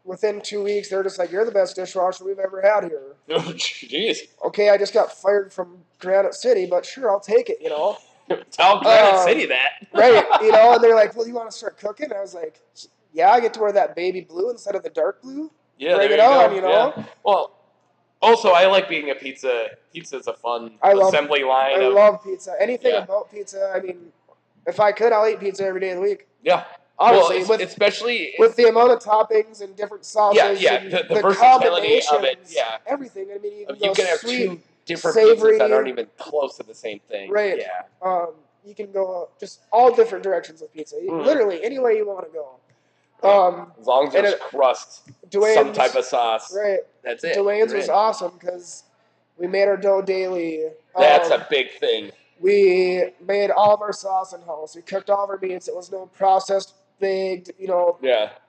within 2 weeks, they're just like, "You're the best dishwasher we've ever had here." Oh, jeez. Okay, I just got fired from Granite City, but sure, I'll take it. You know. Tell Granite City that. Right. You know, and they're like, "Well, you want to start cooking?" I was like, "Yeah, I get to wear that baby blue instead of the dark blue." Yeah, bring it on, you know. Yeah. Well, also I like being a pizza. Pizza's a fun assembly line. I love pizza. Anything about pizza. I mean, if I could, I'll eat pizza every day of the week. Yeah. Honestly, especially with the amount of toppings and different sauces. Yeah, and the versatility of it. Yeah. Everything. I mean, you can have sweet, two different savory, pizzas that aren't even close to the same thing. Right. Yeah. You can go just all different directions with pizza. Literally any way you want to go. As long as there's crust, some type of sauce. Right. That's it. Dwayne's was awesome because we made our dough daily. That's a big thing. We made all of our sauce in house. We cooked all of our meats. It was no processed, baked,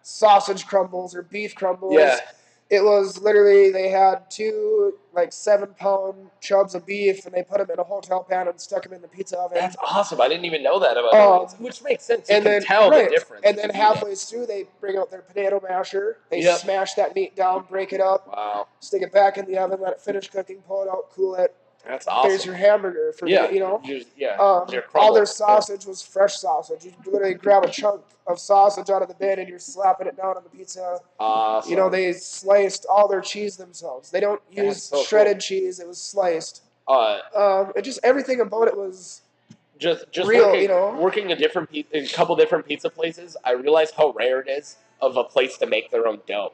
sausage crumbles or beef crumbles. Yeah. It was literally, they had 2 7-pound chubs of beef, and they put them in a hotel pan and stuck them in the pizza oven. That's awesome. I didn't even know that about Dwayne's, which makes sense. You can tell the difference. And then halfway through, they bring out their potato masher. They smash that meat down, break it up. Wow. Stick it back in the oven, let it finish cooking, pull it out, cool it. That's awesome. There's your hamburger for all their sausage was fresh sausage. You literally grab a chunk of sausage out of the bin and you're slapping it down on the pizza. Awesome. They sliced all their cheese themselves. They don't use shredded cheese. It was sliced. It just everything about it was just real. Working a couple different pizza places, I realized how rare it is of a place to make their own dough.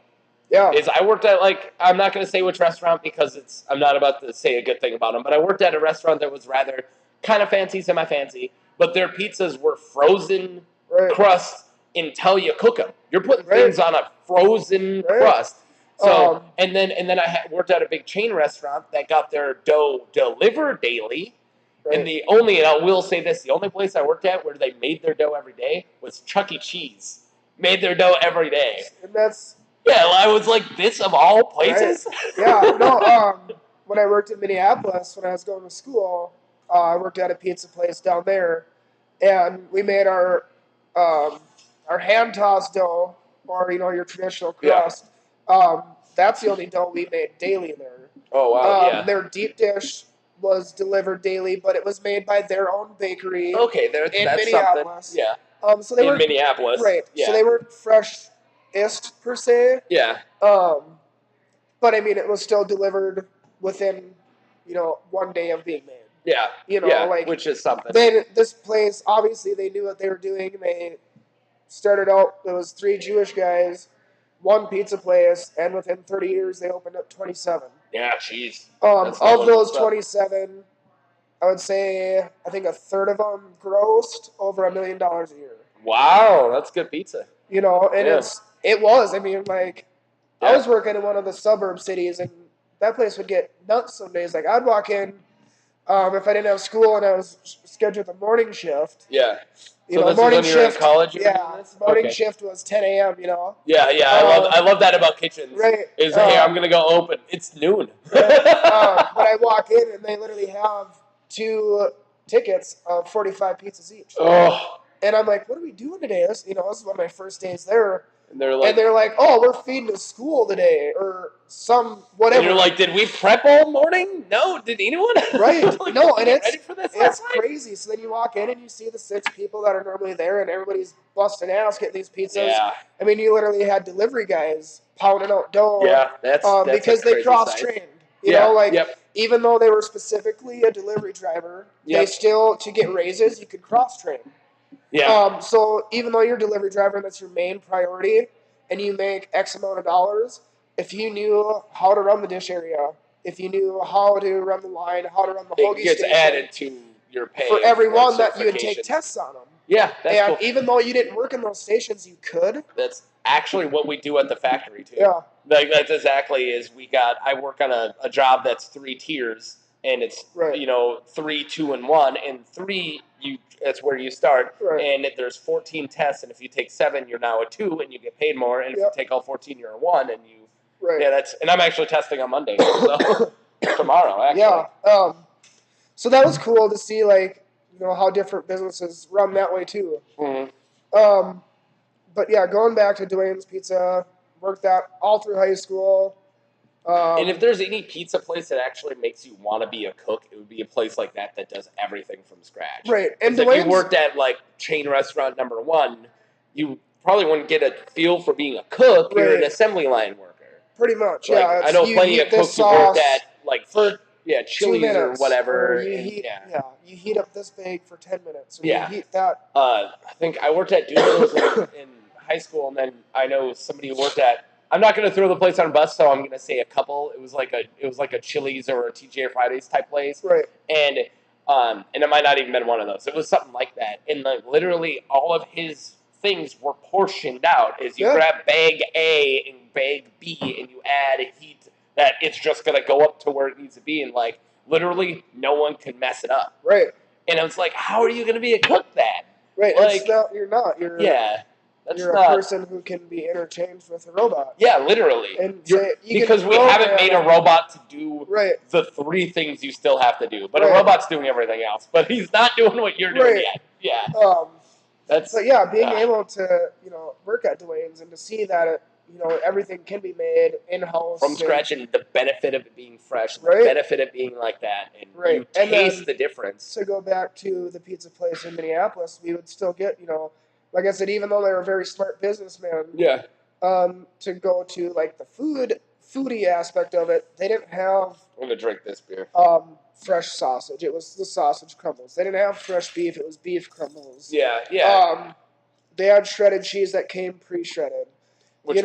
Yeah. I worked at I'm not going to say which restaurant because I'm not about to say a good thing about them, but I worked at a restaurant that was rather kind of fancy, semi-fancy, but their pizzas were frozen crust until you cook them. You're putting things on a frozen crust. So and then I worked at a big chain restaurant that got their dough delivered daily. And I will say this, the only place I worked at where they made their dough every day was Chuck E. Cheese. Made their dough every day. And that's... Yeah, I was like, this of all places? Yeah, no, when I worked in Minneapolis, when I was going to school, I worked at a pizza place down there, and we made our hand-tossed dough, or, your traditional crust. That's the only dough we made daily there. Oh, wow, Their deep dish was delivered daily, but it was made by their own bakery in Minneapolis. Something. Yeah. So they were Minneapolis. Right. Yeah. So they weren't fresh-ist, per se. Yeah. But I mean, it was still delivered within, 1 day of being made. Yeah. Which is something. Then this place, obviously, they knew what they were doing. They started out, there was 3 Jewish guys, 1 pizza place, and within 30 years, they opened up 27. Yeah, jeez. Of those 27, I would say, I think a third of them grossed over $1 million a year. Wow, that's good pizza. And it was. I mean, I was working in one of the suburb cities, and that place would get nuts some days. I'd walk in If I didn't have school and I was scheduled the morning shift. Yeah. You know, this morning is when you were in shift. college. Morning shift was 10 a.m. You know. Yeah. I love that about kitchens. Right. Is hey, I'm gonna go open. It's noon. Right. But I walk in and they literally have 2 tickets of 45 pizzas each. Oh. And I'm like, what are we doing today? This is one of my first days there. And they're like, oh, we're feeding to school today, or some whatever. And you're like, did we prep all morning? No, did anyone? Right. Like, no, and ready for this it's crazy. So then you walk in and you see the 6 people that are normally there, and everybody's busting ass getting these pizzas. Yeah. I mean, you literally had delivery guys pounding out dough. Yeah, that's because they cross-trained. You know, like even though they were specifically a delivery driver, they still, to get raises, you could cross-train. Yeah. So even though you're a delivery driver and that's your main priority, and you make X amount of dollars, if you knew how to run the dish area, if you knew how to run the line, how to run the hoagie station, it gets added to your pay for everyone that you would take tests on them. Yeah, that's cool. Even though you didn't work in those stations, you could. That's actually what we do at the factory too. Yeah. Like that's exactly I work on a job that's 3 tiers, and it's 3, 2, and 1, and 3 that's where you start. Right. And there's 14 tests, and if you take 7, you're now a 2, and you get paid more. And if you take all 14, you're a 1, and you. Right. Yeah, and I'm actually testing on Monday, so tomorrow actually. Yeah. So that was cool to see, like, how different businesses run that way too. Mm-hmm. But yeah, going back to Dwayne's Pizza, worked that all through high school. And if there's any pizza place that actually makes you want to be a cook, it would be a place like that does everything from scratch. Right. And if you worked at like chain restaurant number 1, you probably wouldn't get a feel for being a cook. You're an assembly line worker. Pretty much, like, yeah. I know plenty of cooks who worked at like Chili's or whatever. Or you heat up this bag for 10 minutes. Or Yeah. You heat that. I think I worked at Doodles in high school, and then I know somebody who worked at. I'm not going to throw the place on a bus, so I'm going to say a couple. It was like a Chili's or a TGI Fridays type place, right? And it might not even been one of those. It was something like that, and like literally all of his things were portioned out. Is you grab bag A and bag B, and you add heat that it's just going to go up to where it needs to be, and like literally no one can mess it up, right? And I was like, how are you going to be a cook that? Right, like you're not. You're a person who can be interchanged with a robot. Yeah, literally. And because we haven't made a robot to do the 3 things you still have to do. But a robot's doing everything else. But he's not doing what you're doing yet. Yeah. Being able to, work at Dwayne's and to see that everything can be made in-house. From scratch, and the benefit of it being fresh, the benefit of it being like that, and you taste the difference. To go back to the pizza place in Minneapolis, we would still get, like I said, even though they were very smart businessmen, to go to like the foodie aspect of it, they didn't have. I'm gonna drink this beer. Fresh sausage. It was the sausage crumbles. They didn't have fresh beef. It was beef crumbles. Yeah. They had shredded cheese that came pre-shredded. Which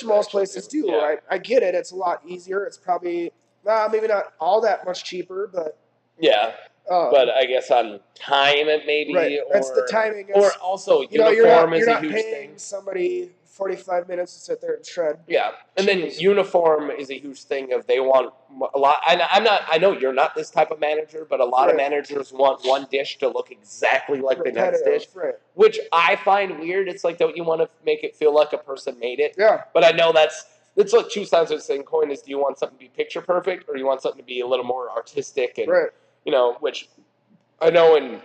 most places do. Yeah. I get it. It's a lot easier. It's probably maybe not all that much cheaper, but but I guess on time it may be. Right. That's the timing. Or also uniform is a huge thing. You're not paying somebody 45 minutes to sit there and shred. Yeah, and then uniform is a huge thing. If they want a lot, I know you're not this type of manager, but a lot of managers want one dish to look exactly like the next dish, which I find weird. It's like, don't you want to make it feel like a person made it? Yeah. But I know it's like 2 sides of the same coin. Is do you want something to be picture perfect, or you want something to be a little more artistic and which I know in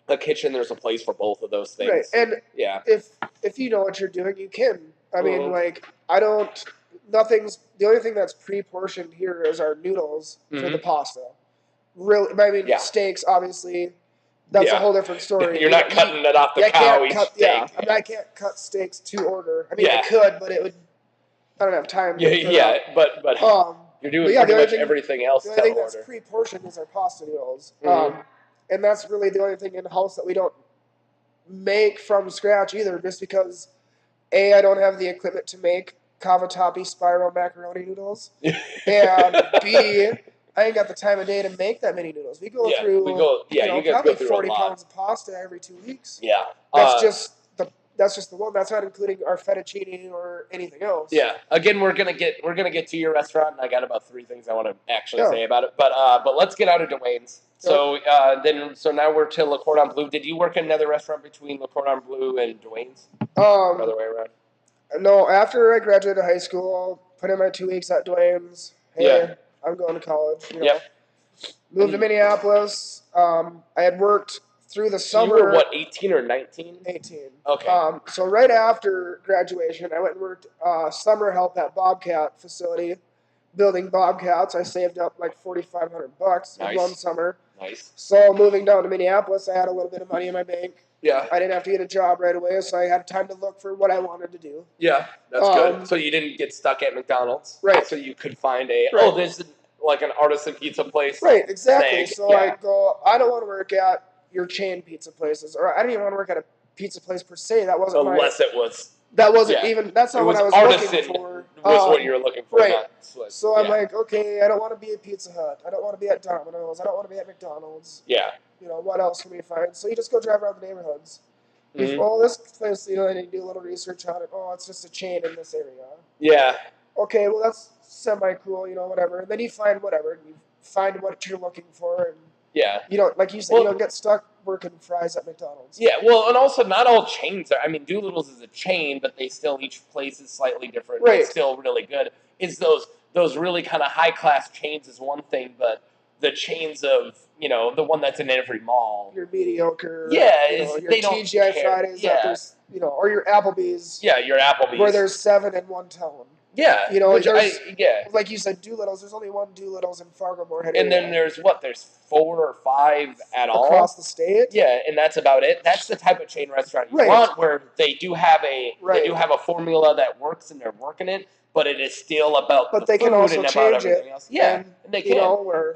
a kitchen there's a place for both of those things. Right. And if you know what you're doing, you can. I mean, like, the only thing that's pre-portioned here is our noodles for the pasta. Really, I mean, steaks, obviously, that's a whole different story. You're not cutting it off the cow each steak. Yeah, I mean, I can't cut steaks to order. I mean, I could, but it would. I don't have time. But you're doing pretty much everything else to order. The only thing that's pre-portioned is our pasta noodles. And that's really the only thing in-house that we don't make from scratch either, just because, A, I don't have the equipment to make cavatappi spiral macaroni noodles, and B, I ain't got the time of day to make that many noodles. We go through you guys probably go through 40 a lot. pounds of pasta every 2 weeks. Yeah. That's just that's just the one. That's not including our fettuccine or anything else. Yeah. Again, we're gonna get to your restaurant, and I got about 3 things I want to actually say about it. But let's get out of Dwayne's. So so now we're to Le Cordon Bleu. Did you work in another restaurant between Le Cordon Bleu and Dwayne's? Other way around. No. After I graduated high school, put in my 2 weeks at Dwayne's. Hey, I'm going to college. You know. Moved to Minneapolis. I had worked through the summer. You were what, 18 or 19? 18. Okay. So right after graduation, I went and worked summer help at Bobcat facility, building Bobcats. I saved up like $4,500 in one summer. Nice. So moving down to Minneapolis, I had a little bit of money in my bank. Yeah. I didn't have to get a job right away, so I had time to look for what I wanted to do. Yeah, that's good. So you didn't get stuck at McDonald's. Right. So you could find there's like an artisan pizza place. Right, exactly. So I go, I don't want to work at your chain pizza places, or I don't even want to work at a pizza place per se. That wasn't That wasn't even. That's not what I was looking for. Was what you were looking for. Right. So I'm like, okay, I don't want to be at Pizza Hut. I don't want to be at Domino's. I don't want to be at McDonald's. Yeah. You know, what else can we find? So you just go drive around the neighborhoods. Oh, this place, you know, and you do a little research on it. Oh, it's just a chain in this area. Yeah. Okay, well, that's semi-cool, you know, whatever. And then you find whatever, and you find what you're looking for, and you don't, like you said, you don't get stuck working fries at McDonald's. Yeah, well, and also not all chains are, I mean, Doolittle's is a chain, but they still, each place is slightly different. Right. It's still really good. It's those really kind of high-class chains is one thing, but the chains of, you know, the one that's in every mall. Your mediocre. Yeah. You know, your TGI Fridays. Yeah. There's, you know, or your Applebee's. Yeah, your Applebee's. Where there's 7 in one town. Yeah. You know, like you said, Doolittle's. There's only one Doolittle's in Fargo North Dakota. And then there's 4 or 5 at all? Across the state? Yeah, and that's about it. That's the type of chain restaurant you want, where they do have a formula that works and they're working it, but it is still about the food and about everything else. Yeah, and they can.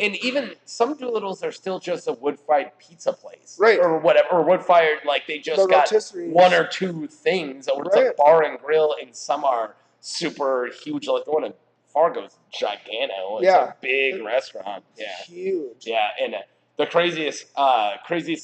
And even some Doolittle's are still just a wood-fired pizza place. Right. Or whatever, or wood-fired, like they just got 1 or 2 things, or it's a bar and grill, and some are super huge, like the one in Fargo's gigantic. It's a big restaurant. Yeah. Huge. Yeah, and the craziest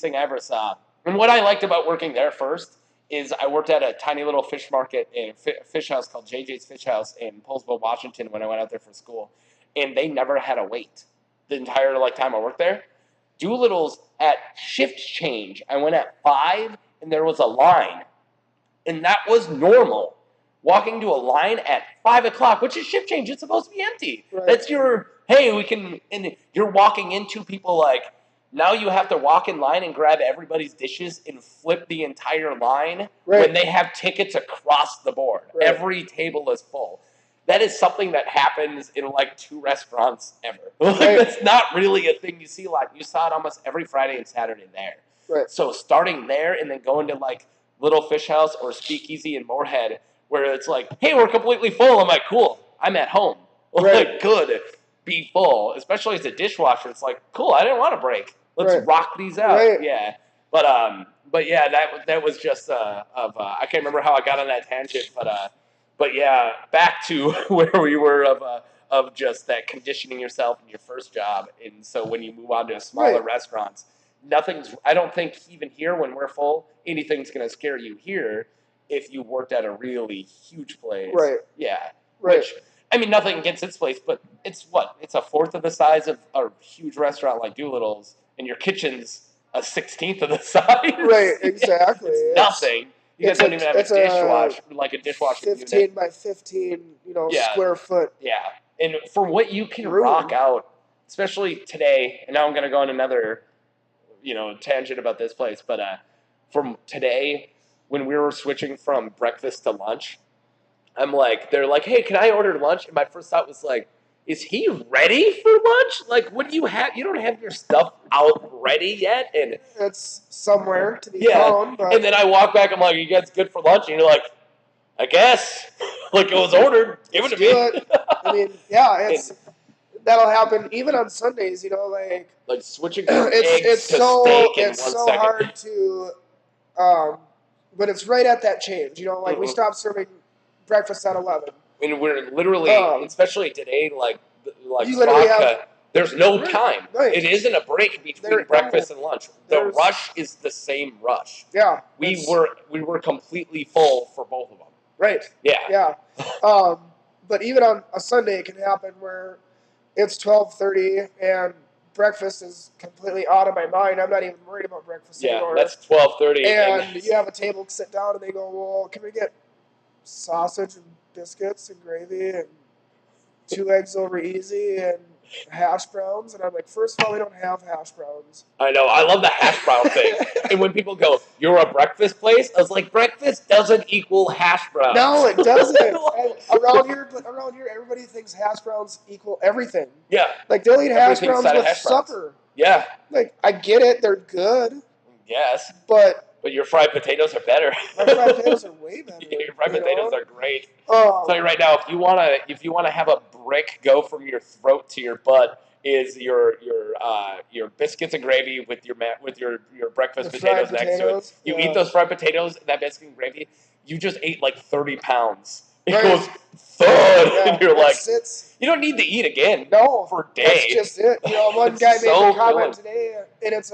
thing I ever saw, and what I liked about working there first, is I worked at a tiny little fish market in fish house called JJ's Fish House in Poulsbo, Washington when I went out there for school. And they never had a wait the entire time I worked there. Doolittle's at shift change, I went at 5 and there was a line. And that was normal. Walking to a line at 5 o'clock, which is shift change, it's supposed to be empty. Right. That's your, hey, we can, and you're walking into people like, now you have to walk in line and grab everybody's dishes and flip the entire line when they have tickets across the board. Right. Every table is full. That is something that happens in like 2 restaurants ever. That's not really a thing you see a lot. You saw it almost every Friday and Saturday there. Right. So starting there and then going to like Little Fish House or Speakeasy in Moorhead, where it's like, hey, we're completely full. I'm like, cool, I'm at home. Like, good, be full. Especially as a dishwasher, it's like, cool, I didn't want to break. Let's rock these out. Right. Yeah. But yeah, that was just I can't remember how I got on that tangent, but yeah, back to where we were of just that conditioning yourself in your first job, and so when you move on to smaller restaurants, I don't think even here when we're full, anything's gonna scare you here if you worked at a really huge place. Right. Yeah. Right. Which, I mean, nothing against its place, but it's a 1/4 of the size of a huge restaurant like Doolittle's, and your kitchen's a 1/16 of the size. Right, exactly. It's nothing. You guys don't even have a dishwasher, like a dishwasher 15 unit. by 15, square foot. Yeah, and for what you can rock out, especially today, and now I'm going to go on another, tangent about this place, but from today, when we were switching from breakfast to lunch, they're like, hey, can I order lunch? And my first thought was like, is he ready for lunch? Like, what do you have? You don't have your stuff out ready yet? And it's somewhere to be found. But and then I walk back, I'm like, are you guys good for lunch? And you're like, I guess. Like, it was ordered. Give it to me. I mean, yeah, that'll happen even on Sundays, like switching from eggs to steak in 1 second. It's so hard to, but it's right at that change. We stopped serving breakfast at 11. I mean, we're literally, especially today, like you literally have There's no time. Right. It isn't a break between breakfast and lunch. The rush is the same rush. Yeah. We were completely full for both of them. Right. Yeah. Yeah. But even on a Sunday, it can happen where it's 12:30 and breakfast is completely out of my mind. I'm not even worried about breakfast anymore. Yeah, that's 12:30. And you have a table to sit down, and they go, well, can we get sausage and biscuits and gravy and 2 eggs over easy and hash browns? And I'm like, first of all, we don't have hash browns. I know. I love the hash brown thing. And when people go, you're a breakfast place? I was like, breakfast doesn't equal hash browns. No, it doesn't. around here, everybody thinks hash browns equal everything. Yeah. Like, they'll eat hash browns with supper. Yeah. Like, I get it. They're good. Yes. But your fried potatoes are better. My fried potatoes are way better. Yeah, your fried potatoes are great. I'll tell you right now, if you wanna have a brick go from your throat to your butt, is your biscuits and gravy with your breakfast potatoes next to it. You eat those fried potatoes, that biscuit and gravy, you just ate like 30 pounds. It goes thud, and you're like, you don't need to eat again. No, for days. That's just it. One guy made a comment today, and it's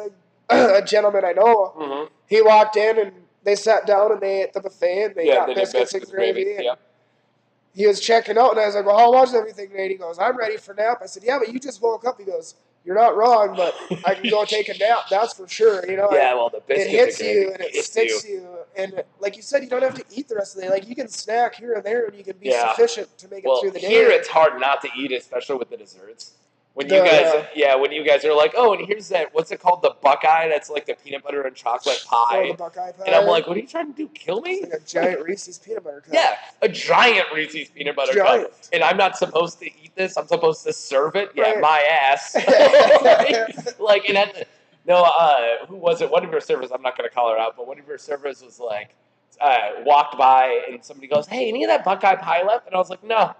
a gentleman I know. Mm-hmm. He walked in and they sat down and they ate the buffet and they got biscuits and gravy. And he was checking out, and I was like, well, how was everything, Nate? He goes, I'm ready for a nap. I said, yeah, but you just woke up. He goes, you're not wrong, but I can go take a nap. That's for sure. Yeah, well, the biscuits it hits you and it sticks you. And like you said, you don't have to eat the rest of the day. Like, you can snack here and there, and you can be sufficient to make it through the day. Here it's hard not to eat, especially with the desserts. When you guys are like, oh, and here's that, what's it called, the Buckeye? That's like the peanut butter and chocolate pie. Oh, the Buckeye pie. And I'm like, what are you trying to do? Kill me? It's like a giant Reese's peanut butter cup. Yeah, a giant Reese's peanut butter cup. And I'm not supposed to eat this. I'm supposed to serve it. Yeah, my ass. Who was it? One of your servers, I'm not going to call her out, but one of your servers was like, walked by and somebody goes, hey, any of that Buckeye pie left? And I was like, no.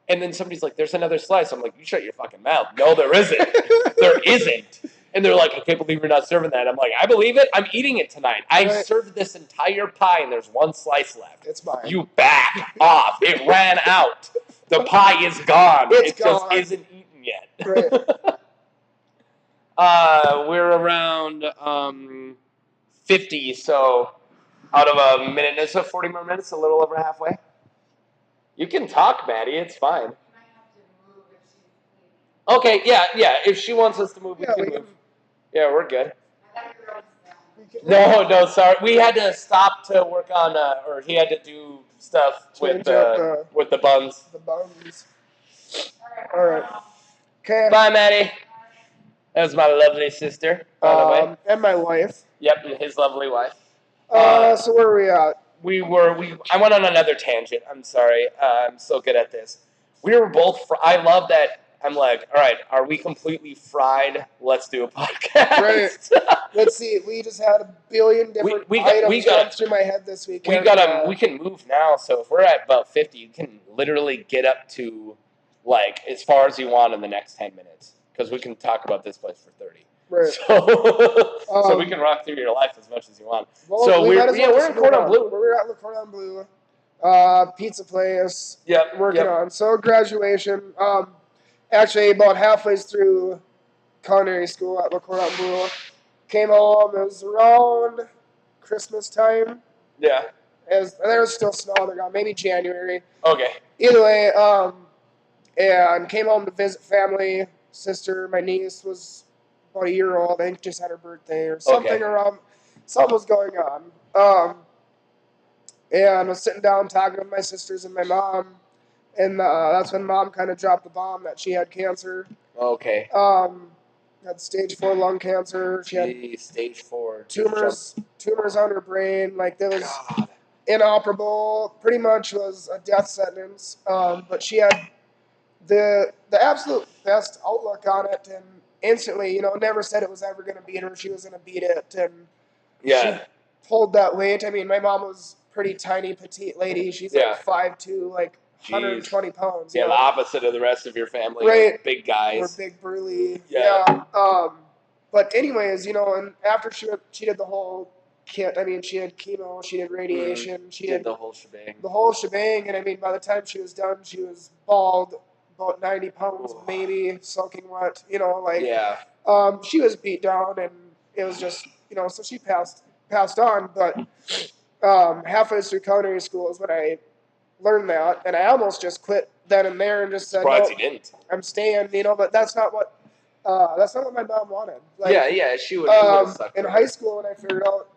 And then somebody's like, there's another slice. I'm like, you shut your fucking mouth. No, there isn't. There isn't. And they're like, I can't believe you're not serving that. I'm like, I believe it. I'm eating it tonight. I served this entire pie and there's one slice left. It's mine. You back off. It ran out. The pie is gone. It just isn't eaten yet. Right. We're around 50, so out of a minute and so 40 more minutes, a little over halfway. You can talk, Maddie. It's fine. Okay, yeah. If she wants us to move, we can move. Yeah, we're good. No, sorry. We had to stop to work on, or he had to do stuff with the buns. The buns. All right. Okay. Bye, Maddie. That was my lovely sister, by the way. And my wife. Yep, and his lovely wife. So where are we at? I went on another tangent. I'm sorry. I'm so good at this. We were both, I love that. I'm like, all right, are we completely fried? Let's do a podcast. Right. Let's see. We just had a billion different items run through my head this weekend. We can move now. So if we're at about 50, you can literally get up to like as far as you want in the next 10 minutes. Because we can talk about this place for 30. Right. So we can rock through your life as much as you want. Well, so we're in Cordon Bleu. We're at Le Cordon Bleu. Pizza place. Yep. Working on. So graduation. Actually, about halfway through culinary school at Le Cordon Bleu. Came home. It was around Christmas time. Yeah. There was still snow on the ground. Maybe January. Okay. Either way, and came home to visit family. Sister, my niece was about a year old. I think just had her birthday or something around. Something was going on. And I was sitting down talking with my sisters and my mom. And that's when Mom kind of dropped the bomb that she had cancer. Okay. Had stage 4 lung cancer. She had stage 4 tumors on her brain. Like, that was inoperable. Pretty much was a death sentence. But she had the absolute best outlook on it, and instantly, never said it was ever going to beat her. She was going to beat it, and she pulled that weight. I mean, my mom was pretty tiny, petite lady. She's like 5'2", like 120 pounds. Yeah, the opposite of the rest of your family. Right. Big guys. We're big, burly. Yeah. But anyways, and after she did the whole kit, I mean, she had chemo, she did radiation, she did the whole shebang. The whole shebang, and I mean, by the time she was done, she was bald, about 90 pounds, maybe soaking wet. Yeah. She was beat down, and it was just, so she passed on. But halfway through culinary school is when I learned that, and I almost just quit then and there and just said, Surprised no, you didn't. I'm staying. But that's not what my mom wanted. Yeah, she would have sucked. In high school, when I figured out,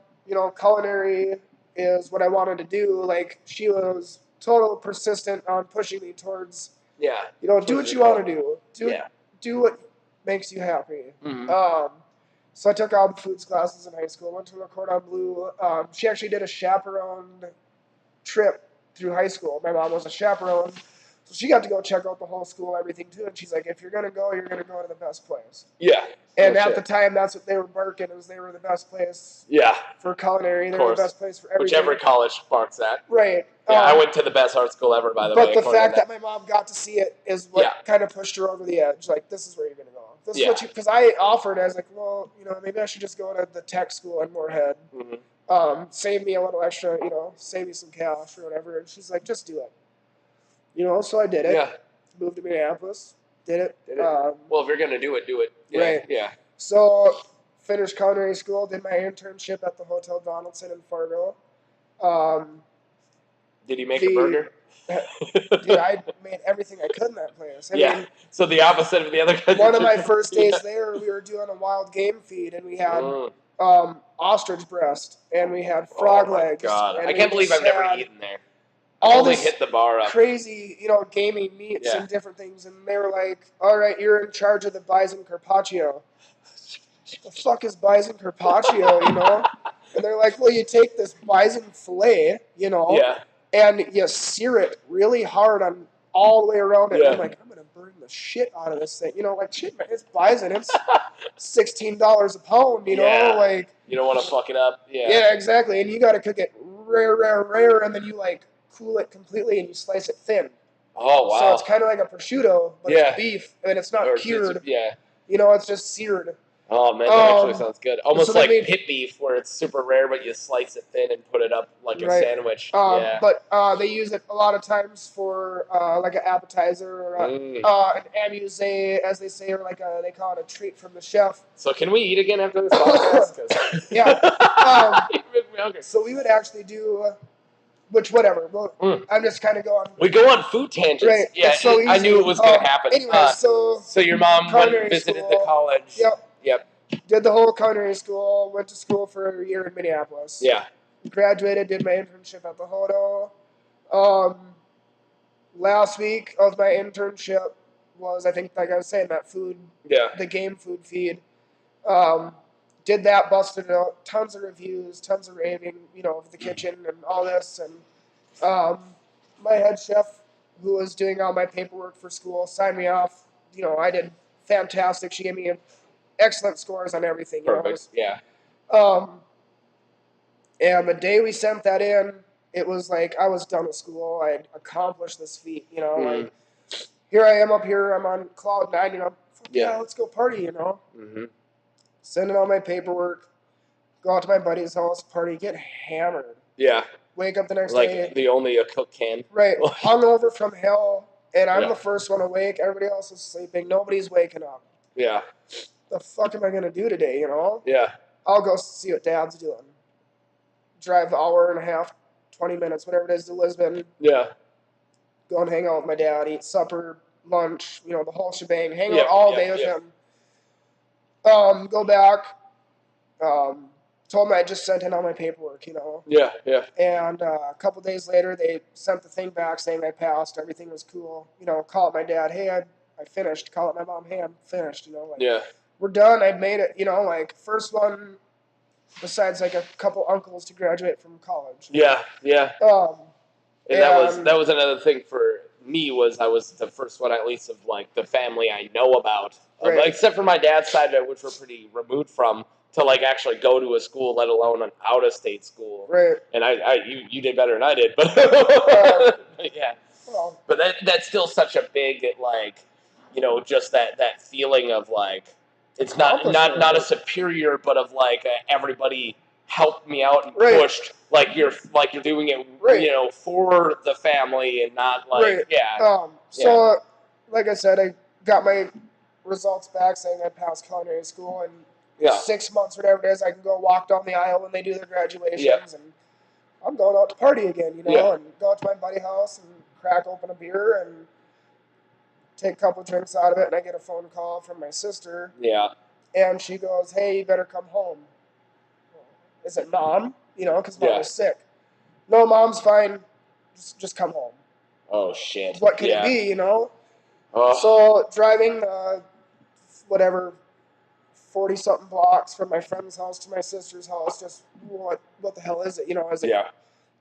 culinary is what I wanted to do, like, she was total persistent on pushing me towards, do what you want to do. Do what makes you happy. Mm-hmm. So I took all the foods classes in high school, went to La Cordon Bleu. She actually did a chaperoned trip through high school. My mom was a chaperone. So she got to go check out the whole school, everything too. And she's like, if you're going to go, you're going to go to the best place. Yeah. And at the time, that's what they were barking, is they were the best place for culinary. They were the best place for everything. Whichever college marks that. Right. Yeah, I went to the best art school ever, by the way. But the fact that my mom got to see it is what kind of pushed her over the edge. Like, this is where you're going to go. This is what you, because I offered, I was like, well, maybe I should just go to the tech school in Moorhead. Mm-hmm. Save me a little extra, save me some cash or whatever. And she's like, just do it. So I did it. Yeah. Moved to Minneapolis. Did it. Well, if you're going to do it, do it. Yeah. Right. Yeah. So, finished culinary school, did my internship at the Hotel Donaldson in Fargo. Did you make a burger? Dude, I made everything I could in that place. I mean, so the opposite of the other guys. One of my first days there, we were doing a wild game feed, and we had ostrich breast, and we had frog legs. God, and I can't believe I've never eaten there. All this hit the bar up. Crazy, gaming meats and different things, and they were like, "All right, you're in charge of the bison carpaccio." The fuck is bison carpaccio, And they're like, well, you take this bison fillet, and you sear it really hard on all the way around it. Yeah. And I'm like, I'm going to burn the shit out of this thing. Shit, man, it's bison. It's $16 a pound, like. You don't want to fuck it up. Yeah. Yeah, exactly. And you got to cook it rare, and then you, cool it completely and you slice it thin. Oh, wow. So it's kind of like a prosciutto, but it's beef, and it's not cured. It's just seared. Oh, man, that actually sounds good. Almost like pit beef, where it's super rare, but you slice it thin and put it up like a sandwich. But they use it a lot of times for like an appetizer or an amuse, as they say, or they call it a treat from the chef. So can we eat again after this podcast? Yeah. So we would actually do... Which, whatever. Well, I'm just kind of going... We go on food tangents. Right. Yeah, so I knew it was going to happen. Anyway, so your mom went and visited the college. Yep. Did the whole culinary school. Went to school for a year in Minneapolis. Yeah. Graduated. Did my internship at the hotel. Last week of my internship was, I think, like I was saying, that food. Yeah. The game food feed. Did that, busted it out, tons of reviews, tons of raving, of the kitchen and all this. And my head chef, who was doing all my paperwork for school, signed me off. I did fantastic. She gave me excellent scores on everything. Perfect, yeah. And the day we sent that in, it was like I was done with school. I had accomplished this feat, like, here I am up here, I'm on cloud 9, let's go party, Mm-hmm. Sending all my paperwork, go out to my buddy's house, party, get hammered. Yeah. Wake up the next day. Like the only a cook can. Right. Hungover from hell, and I'm the first one awake. Everybody else is sleeping. Nobody's waking up. Yeah. The fuck am I going to do today, Yeah. I'll go see what Dad's doing. Drive an hour and a half, 20 minutes, whatever it is, to Lisbon. Yeah. Go and hang out with my dad, eat supper, lunch, the whole shebang. Hang out all day with him. Go back, told him I just sent in all my paperwork, Yeah, yeah. And a couple days later, they sent the thing back saying I passed, everything was cool. Call up my dad, hey, I finished. Call up my mom, hey, I'm finished, We're done, I made it, first one besides, a couple uncles to graduate from college. Yeah, yeah. And that was another thing for me, was I was the first one, at least, of, the family I know about. Right. Except for my dad's side, which we're pretty removed from, to actually go to a school, let alone an out-of-state school. Right. And you did better than I did, but yeah. Well, but that's still such a big just that feeling of it's not a superior, but of everybody helped me out and pushed you're doing it for the family and not So like I said, I got my results back saying I passed culinary school, and 6 months, whatever it is, I can go walk down the aisle when they do their graduations, and I'm going out to party again, and go out to my buddy's house and crack open a beer and take a couple drinks out of it, and I get a phone call from my sister. Yeah. And she goes, "Hey, you better come home." Is it Mom? Because Mom was sick. No, Mom's fine. Just come home. Oh, shit. What could it be, Oh. So driving, 40-something blocks from my friend's house to my sister's house, just what the hell is it?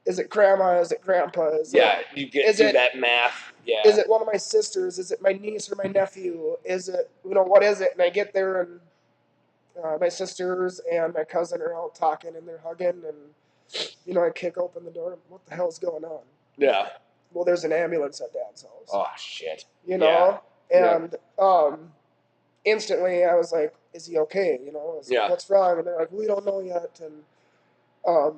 Is it grandma? Is it grandpa? You get through that math. Yeah. Is it one of my sisters? Is it my niece or my nephew? Is it, what is it? And I get there, and my sisters and my cousin are all talking, and they're hugging, and, I kick open the door. What the hell's going on? Yeah. Well, there's an ambulance at Dad's house. Oh, shit. And instantly I was like, is he okay? What's wrong? And they're like, we don't know yet. And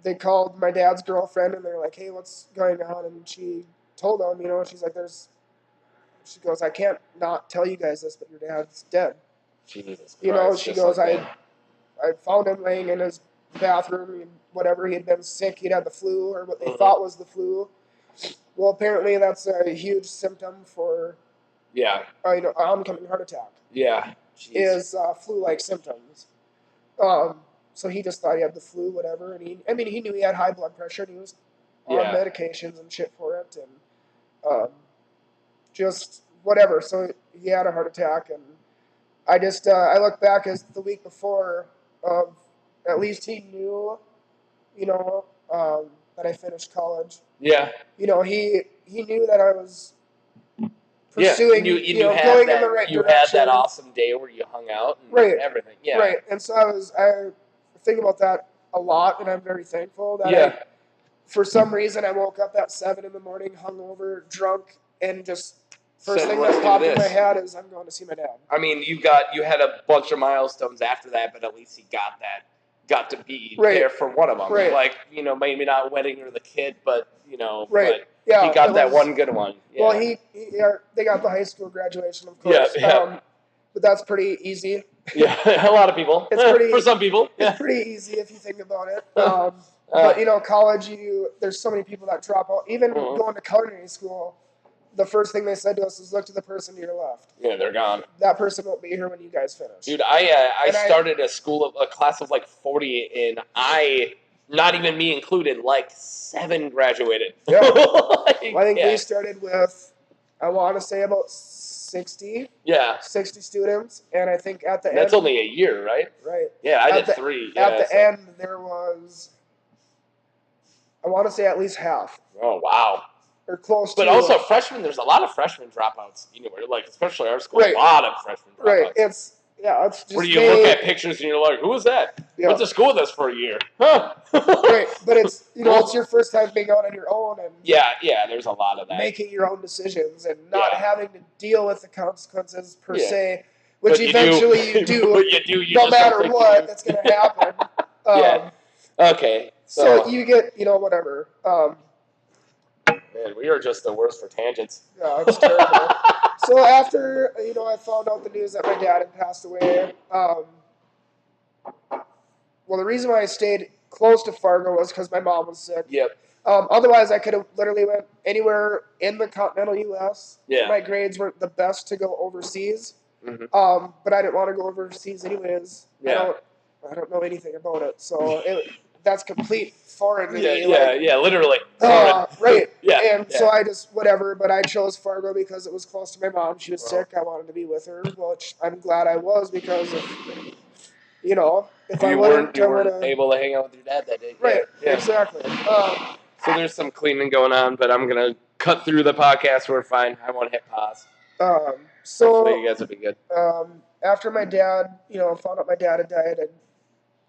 they called my dad's girlfriend, and they're like, hey, what's going on? And she told them, she's like, she goes, I can't not tell you guys this, but your dad's dead. Jesus Christ. She goes, I found him laying in his bathroom, whatever, he had been sick, he'd had the flu, or what they thought was the flu. Well, apparently that's a huge symptom for oncoming heart attack. Yeah. Jeez. Is flu-like symptoms. So he just thought he had the flu, whatever, and he knew he had high blood pressure, and he was on medications and shit for it, and just whatever. So he had a heart attack, and I just I look back as the week before of at least he knew, that I finished college. Yeah. He knew that I was pursuing, going in the right direction. You had that awesome day where you hung out and everything. Yeah. Right. And so I think about that a lot, and I'm very thankful that for some reason I woke up at 7 a.m, hungover, drunk, and just first thing that popped in my head is I'm going to see my dad. I mean, you had a bunch of milestones after that, but at least he got to be there for one of them. Right. Like, maybe not wedding or the kid, but but he got that one good one. Yeah. Well, they got the high school graduation, of course. Yeah. But that's pretty easy. Yeah, a lot of people. For some people. It's pretty easy if you think about it. But college, there's so many people that drop out. Even going to culinary school, the first thing they said to us is look to the person to your left. Yeah, they're gone. That person won't be here when you guys finish. Dude, I started a class of like 40, and not even me included, like 7 graduated. Yeah. I think we started with, I want to say about 60. Yeah. 60 students, and I think at the end. That's only a year, right? Right. Yeah, I did 3. At the end, there was, I want to say at least half. Oh, wow. Or close but to. But also freshmen, there's a lot of freshman dropouts anywhere, like especially our school, a lot of freshman dropouts. Right, it's just. Where you look at pictures and you're like, who is that? Yeah. Went to school with us for a year. Huh. Right, but it's, it's your first time being out on your own, and there's a lot of that. Making your own decisions and not having to deal with the consequences per se, which but eventually you do. But you do. You no matter what, that's going to happen. Okay. So you get, whatever. Man, we are just the worst for tangents. Yeah, it's terrible. So after, I found out the news that my dad had passed away, well, the reason why I stayed close to Fargo was because my mom was sick. Yep. Otherwise, I could have literally went anywhere in the continental U.S. Yeah. My grades weren't the best to go overseas. Mm-hmm. But I didn't want to go overseas anyways. Yeah. I don't know anything about it, so that's complete foreign to me. Literally. Right. So I just, whatever, but I chose Fargo because it was close to my mom. She was sick. I wanted to be with her, which I'm glad I was because of, if I wouldn't, you weren't able to hang out with your dad that day. Right. Yeah. Exactly. So there's some cleaning going on, but I'm going to cut through the podcast. We're fine. I won't hit pause. So hopefully you guys will be good. After my dad, found out my dad had died, I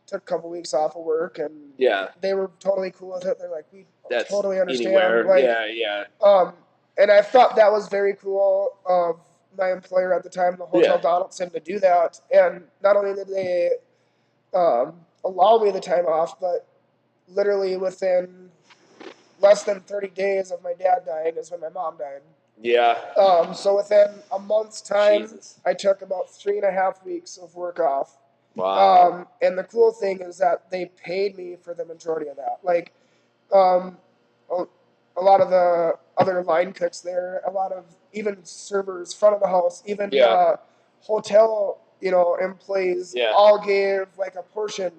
took a couple weeks off of work, and they were totally cool with it. They're like, we totally understand. Anywhere. Like, and I thought that was very cool of my employer at the time, the Hotel Donaldson, to do that. And not only did they allow me the time off, but literally within less than 30 days of my dad dying is when my mom died. Yeah. So within a month's time, Jesus. I took about 3.5 weeks of work off. Wow. And the cool thing is that they paid me for the majority of that. Like, um, a lot of the other line cooks there, a lot of even servers, front of the house, even hotel, employees, all gave like a portion.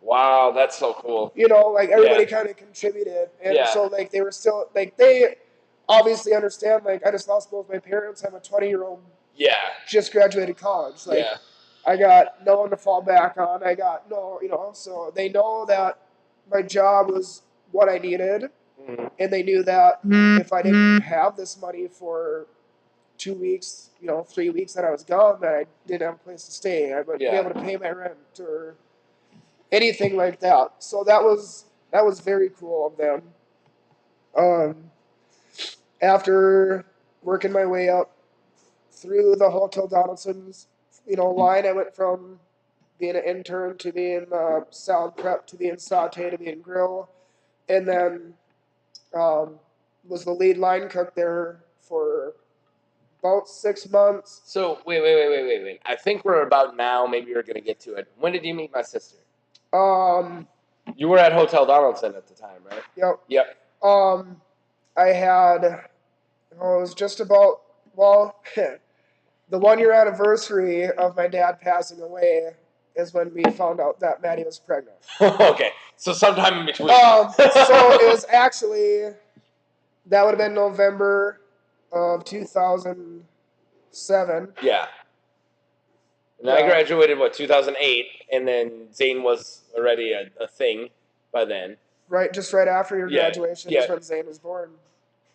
Wow, that's so cool. Like everybody kind of contributed, and so like they were still like they obviously understand. Like I just lost both my parents. I'm a 20-year-old. Yeah. Just graduated college. Like I got no one to fall back on. I got no, so they know that my job was what I needed, and they knew that if I didn't have this money for 2 weeks, 3 weeks that I was gone, that I didn't have a place to stay. I wouldn't be able to pay my rent or anything like that. So that was very cool of them. After working my way up through the Hotel Donaldson's, line, I went from being an intern to being salad prep to being saute to being grill, and then was the lead line cook there for about 6 months. So wait. I think we're about now. Maybe we're gonna get to it. When did you meet my sister? You were at Hotel Donaldson at the time, right? Yep. Yep. I had, it was just about, well, the 1 year anniversary of my dad passing away is when we found out that Maddie was pregnant. Okay, so sometime in between. So it was actually, that would have been November of 2007. Yeah. And I graduated, 2008, and then Zane was already a thing by then. Right, just right after your graduation is when Zane was born.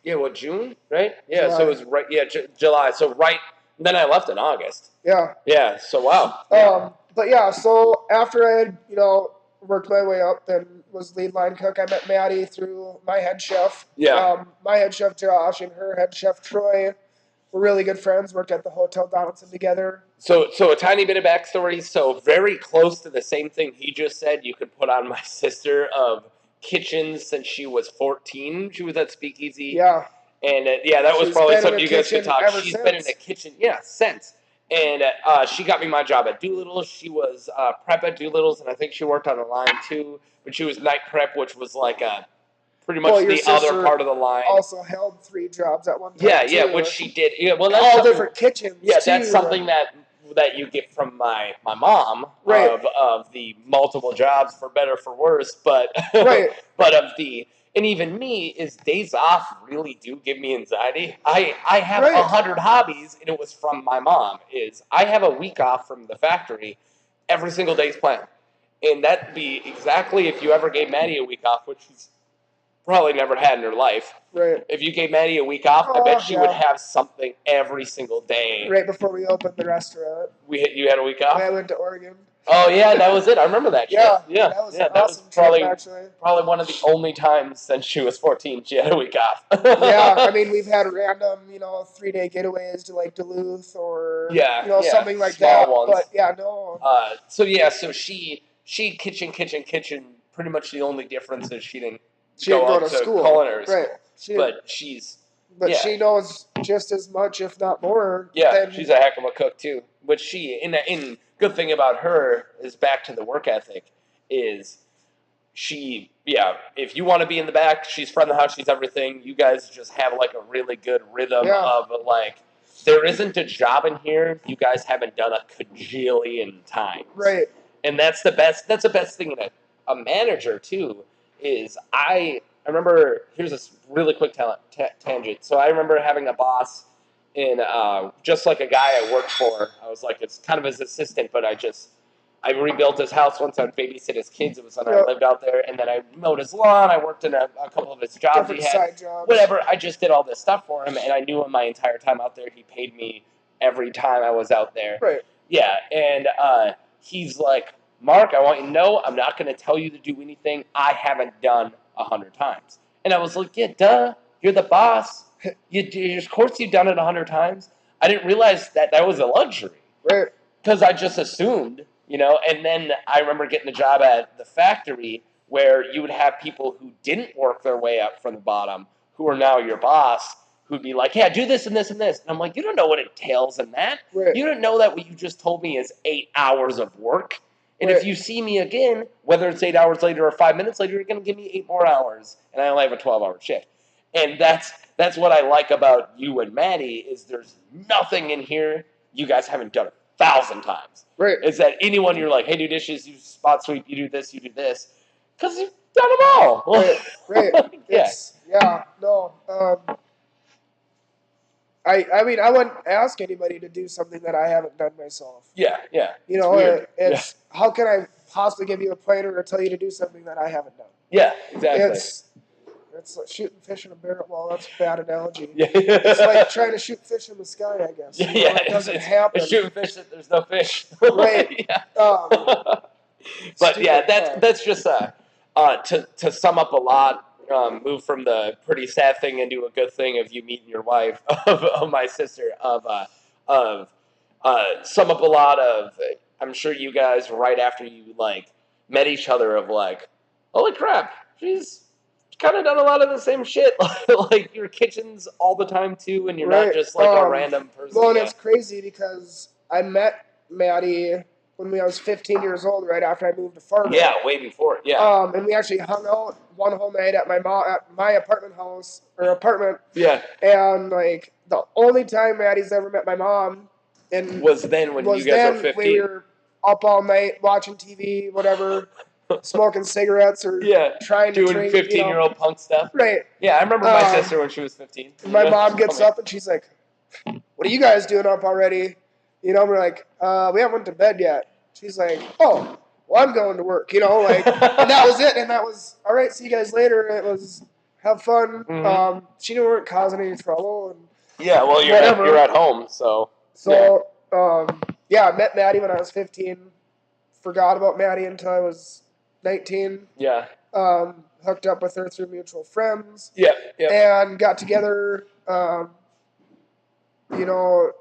Yeah, June, right? Yeah, July. So it was right, July. So then I left in August. Yeah. Yeah, so wow. But yeah, so after I had, worked my way up and was lead line cook, I met Maddie through my head chef. Yeah. My head chef, Josh, and her head chef, Troy, were really good friends, worked at the Hotel Donaldson together. So a tiny bit of backstory. So very close to the same thing he just said, you could put on my sister of kitchens since she was 14. She was at Speakeasy. Yeah. And that was probably something you guys could talk. She's been in the kitchen, since. And she got me my job at Doolittle's. She was prep at Doolittle's, and I think she worked on the line too. But she was night prep, which was like pretty much the other part of the line. Also held 3 jobs at one time. Yeah, which she did. Yeah, well, that's all different kitchens. Yeah, that's something that you get from my mom, right, of the multiple jobs, for better for worse, but right. But of the, and even me, is days off really do give me anxiety. I have 100 hobbies, and it was from my mom. Is I have a week off from the factory, every single day's planned, and that'd be exactly if you ever gave Maddie a week off, which she's probably never had in her life. Right. If you gave Maddie a week off, I bet she would have something every single day. Right before we opened the restaurant. You had a week off? I went to Oregon. Oh yeah, that was it. I remember that. Yeah, that was that awesome was probably trip, actually. Probably one of the only times since she was 14 she had a week off. Yeah, I mean we've had random 3-day getaways to like Duluth or something like that. Ones. But no. So she kitchen. Pretty much the only difference is she didn't go to school. Culinary school. Right. She knows just as much, if not more. Yeah, she's a heck of a cook too. But in good thing about her is, back to the work ethic, is if you want to be in the back, she's front of the house, she's everything. You guys just have like a really good rhythm of like, there isn't a job in here you guys haven't done a cajillion times. Right. And that's the best thing in a manager too, is I remember, here's a really quick tangent. So I remember having a boss in, just like a guy I worked for. I was like, it's kind of his assistant, but I rebuilt his house once. I would babysit his kids. It was when I lived out there. And then I mowed his lawn. I worked in a couple of his jobs he had. Side jobs. Whatever. I just did all this stuff for him. And I knew him my entire time out there. He paid me every time I was out there. Right. Yeah. And he's like, Mark, I want you to know, I'm not going to tell you to do anything I haven't done 100 times. And I was like, yeah, duh. You're the boss. Of course you've done it 100 times. I didn't realize that was a luxury. Right. Because I just assumed, And then I remember getting a job at the factory where you would have people who didn't work their way up from the bottom, who are now your boss, who'd be like, yeah, do this and this and this. And I'm like, you don't know what entails in that. Right. You don't know that what you just told me is 8 hours of work. And Right. if you see me again, whether it's 8 hours later or 5 minutes later, you're going to give me 8 more hours. And I only have a 12-hour shift. And that's what I like about you and Maddie is there's nothing in here you guys haven't done 1,000 times. Right. Is that anyone you're like, hey, do dishes, you spot sweep, you do this, you do this. Because you've done them all. Right. Right. Yeah. No. I mean, I wouldn't ask anybody to do something that I haven't done myself. Yeah. You know, it's how can I possibly give you a pointer or tell you to do something that I haven't done? Yeah, exactly. It's like shooting fish in a barrel. Well, that's a bad analogy. Yeah. It's like trying to shoot fish in the sky, I guess. Yeah, you know, it doesn't happen. It's shooting fish that there's no fish. Right. Yeah. But yeah, that's just to sum up a lot. Move from the pretty sad thing into a good thing of you meeting your wife of my sister sum up a lot of. I'm sure you guys right after you like met each other of like, holy crap, she's kind of done a lot of the same shit like your kitchens all the time too, and you're not just like a random person. Well, and it's crazy because I met Maddie when I was 15 years old, right after I moved to Fargo. Yeah, way before. Yeah. And we actually hung out one whole night at my apartment house or apartment. Yeah. And like the only time Maddie's ever met my mom, and was then when you guys were 15. We were up all night watching TV, whatever, smoking cigarettes or trying to doing 15-year-old punk stuff. Right. Yeah, I remember my sister when she was 15. My mom gets up and she's like, "What are you guys doing up already?" You know, we're like, "We haven't went to bed yet." She's like, "Oh, well, I'm going to work." You know, like, and that was it. And that was all right. See you guys later. It was have fun. Mm-hmm. She knew we weren't causing any trouble. And yeah, well, you're at home, so. I met Maddie when I was 15. Forgot about Maddie until I was 19. Yeah. Hooked up with her through mutual friends. Yeah. And got together. You know,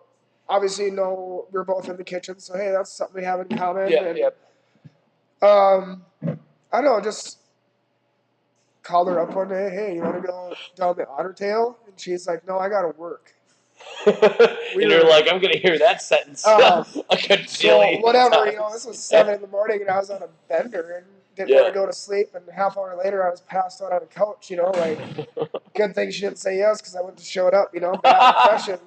obviously, we're both in the kitchen, so hey, that's something we have in common. Yeah. I don't know, just called her up one day. Hey, you want to go down the Otter Tail? And she's like, "No, I gotta work." And you're like, I'm gonna hear that sentence a so whatever, you know, this was 7 in the morning, and I was on a bender and didn't want to go to sleep. And half hour later, I was passed out on a couch. You know, like good thing she didn't say yes because I wouldn't have showed up. You know, bad impression.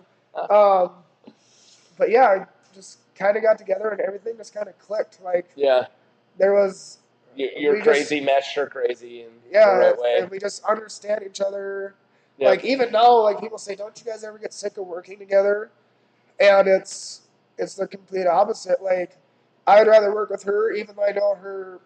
But yeah, I just kind of got together and everything just kind of clicked. Like there was. You're crazy, matched her crazy, and the right way. And we just understand each other. Yep. Like even now, like people say, "Don't you guys ever get sick of working together?" And it's the complete opposite. Like I'd rather work with her, even though I know her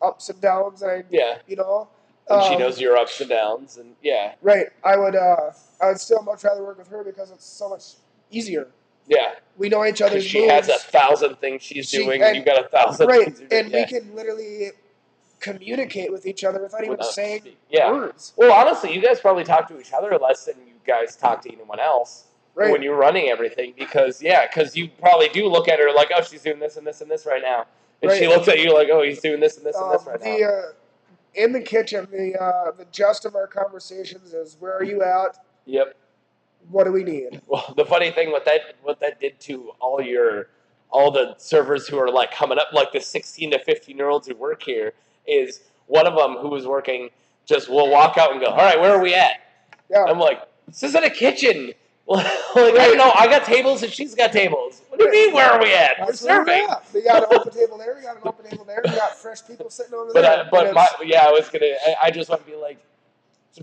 ups and downs, and you know, and she knows your ups and downs, and right. I would still much rather work with her because it's so much easier. Yeah, we know each other's moves. She has 1,000 things she's doing, and you got 1,000 things. Right, and we can literally communicate with each other without even saying words. Well, honestly, you guys probably talk to each other less than you guys talk to anyone else when you're running everything because you probably do look at her like, oh, she's doing this and this and this right now. And she looks at you like, oh, he's doing this and this and this right now. In the kitchen, the gist of our conversations is, where are you at? Yep. What do we need? Well, the funny thing, what that did to all the servers who are like coming up, like the 16 to 15-year-olds who work here, is one of them who was working just will walk out and go, all right, where are we at? Yeah. I'm like, this isn't a kitchen. Like, I don't know, I got tables and she's got tables. What do you mean, where are we at? We're serving. We got an open table there, we got an open table there, we got fresh people sitting over there. I just want to be like,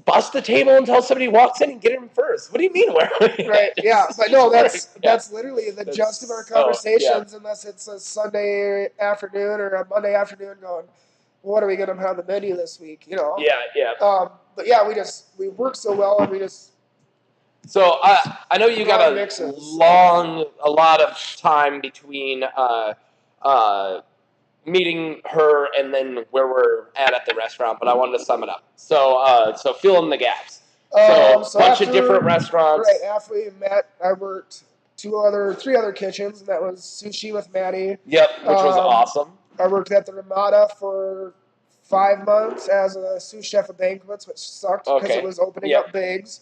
bust the table until somebody walks in and get him first. What do you mean, where are we at? Right, yeah. But no, that's literally the gist of our conversations, unless it's a Sunday afternoon or a Monday afternoon going, what are we going to have on the menu this week? You know. Yeah. But yeah, we work so well, and we just. So I know you got a lot of time between meeting her and then where we're at the restaurant, but I wanted to sum it up. So fill in the gaps. So a bunch of different restaurants. Right after we met, I worked three other kitchens, and that was Sushi with Maddie. Yep, which was awesome. I worked at the Ramada for 5 months as a sous chef of banquets, which sucked because it was opening up bigs.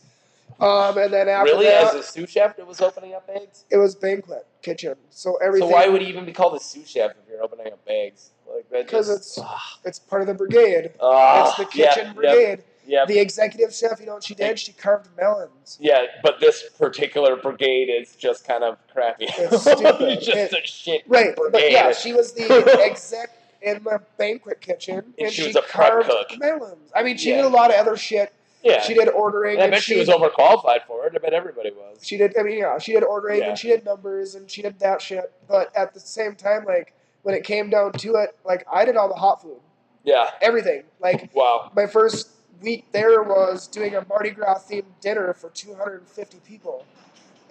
And then after Really, that, as a sous chef that was opening up bags? it was banquet kitchen. So everything. So why would he even be called a sous chef if you're opening up bags? Like that Because just it's part of the brigade. It's the kitchen brigade. Yep. The executive chef, you know what she did? She carved melons. Yeah, but this particular brigade is just kind of crappy. It's stupid. It's just a shit right, brigade. But yeah, she was the exec in the banquet kitchen, and she was a carved prep cook. melons. I mean, she did a lot of other shit. Yeah. She did ordering. And I bet she was overqualified for it. I bet everybody was. She did. I mean, yeah, she did ordering and she did numbers and she did that shit. But at the same time, like when it came down to it, like I did all the hot food. Yeah. Everything. Like wow. My first week there was doing a Mardi Gras themed dinner for 250 people.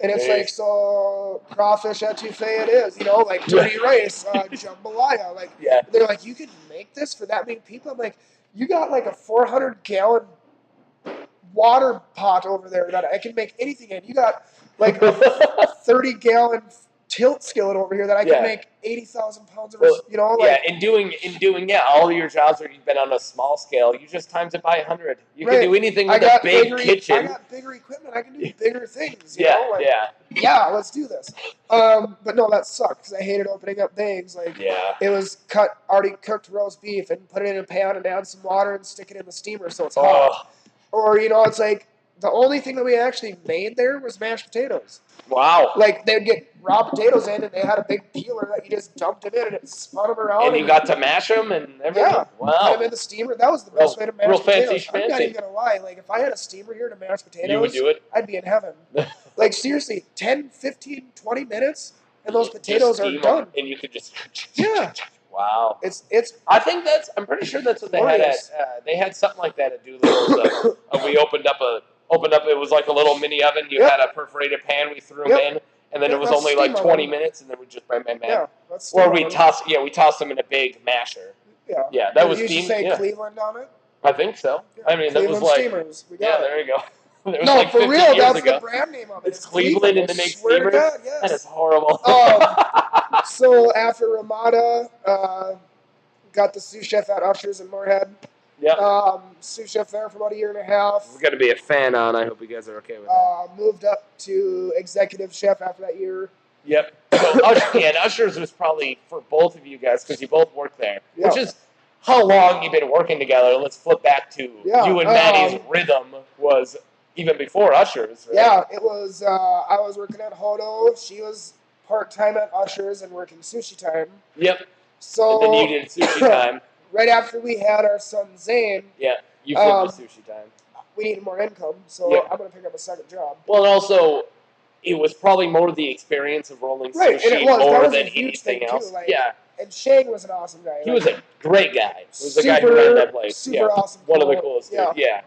And it's like, so crawfish etouffee it is, you know, like dirty rice, jambalaya. Like, they're like, you can make this for that many people? I'm like, you got like a 400-gallon water pot over there that I can make anything in. You got like a 30-gallon tilt skillet over here that I can make 80,000 pounds of, you know, like in doing all your jobs where you've been on a small scale, you just times it by 100. You can do anything with a big kitchen. I got bigger equipment. I can do bigger things. You know? Like, let's do this. But no, that sucked because I hated opening up bags. Like it was already cooked roast beef and put it in a pan and add some water and stick it in the steamer so it's hot. Or you know, it's like the only thing that we actually made there was mashed potatoes. Wow. Like, they'd get raw potatoes in, and they had a big peeler that you just dumped them in, and it spun them around. And you got to mash them and everything? Yeah. Wow. Put them in the steamer. That was the best way to mash potatoes. Fancy. I'm not even going to lie. Like, if I had a steamer here to mash potatoes, you would do it? I'd be in heaven. Like, seriously, 10, 15, 20 minutes, and those potatoes are done. And you could just... Yeah. Wow. It's. I'm pretty sure that's what they had at... they had something like that at Doolittle's. We opened up, it was like a little mini oven. You had a perforated pan. We threw them in, and then it was only like 20 minutes, and then we just bang. Yeah, or we tossed them in a big masher. Yeah, that was steam. Did you say Cleveland on it? I think so. Yeah, I mean, Cleveland that was like steamers. We got there you go. No, like for real, that's the brand name of it. It's Cleveland and they make steamers. God, yes. That is horrible. So after Ramada, got the sous chef at Usher's in Moorhead. Yeah. Sous chef there for about a year and a half. We're gonna be a fan on. I hope you guys are okay with that. Moved up to executive chef after that year. Yep. So Usher's was probably for both of you guys because you both worked there, which is how long you've been working together. Let's flip back to you and Maddie's rhythm was even before Usher's. Right? Yeah, it was. I was working at Hodo. She was part-time at Usher's and working sushi time. Yep. So and then you did sushi time. Right after we had our son Zane. Yeah, you flipped the sushi time. We needed more income, so I'm going to pick up a second job. Well, and also, it was probably more the experience of rolling sushi more than anything else. Too, and Shane was an awesome guy. He was a great guy. He was the guy who ran that place. Super awesome. One of the coolest. Yeah.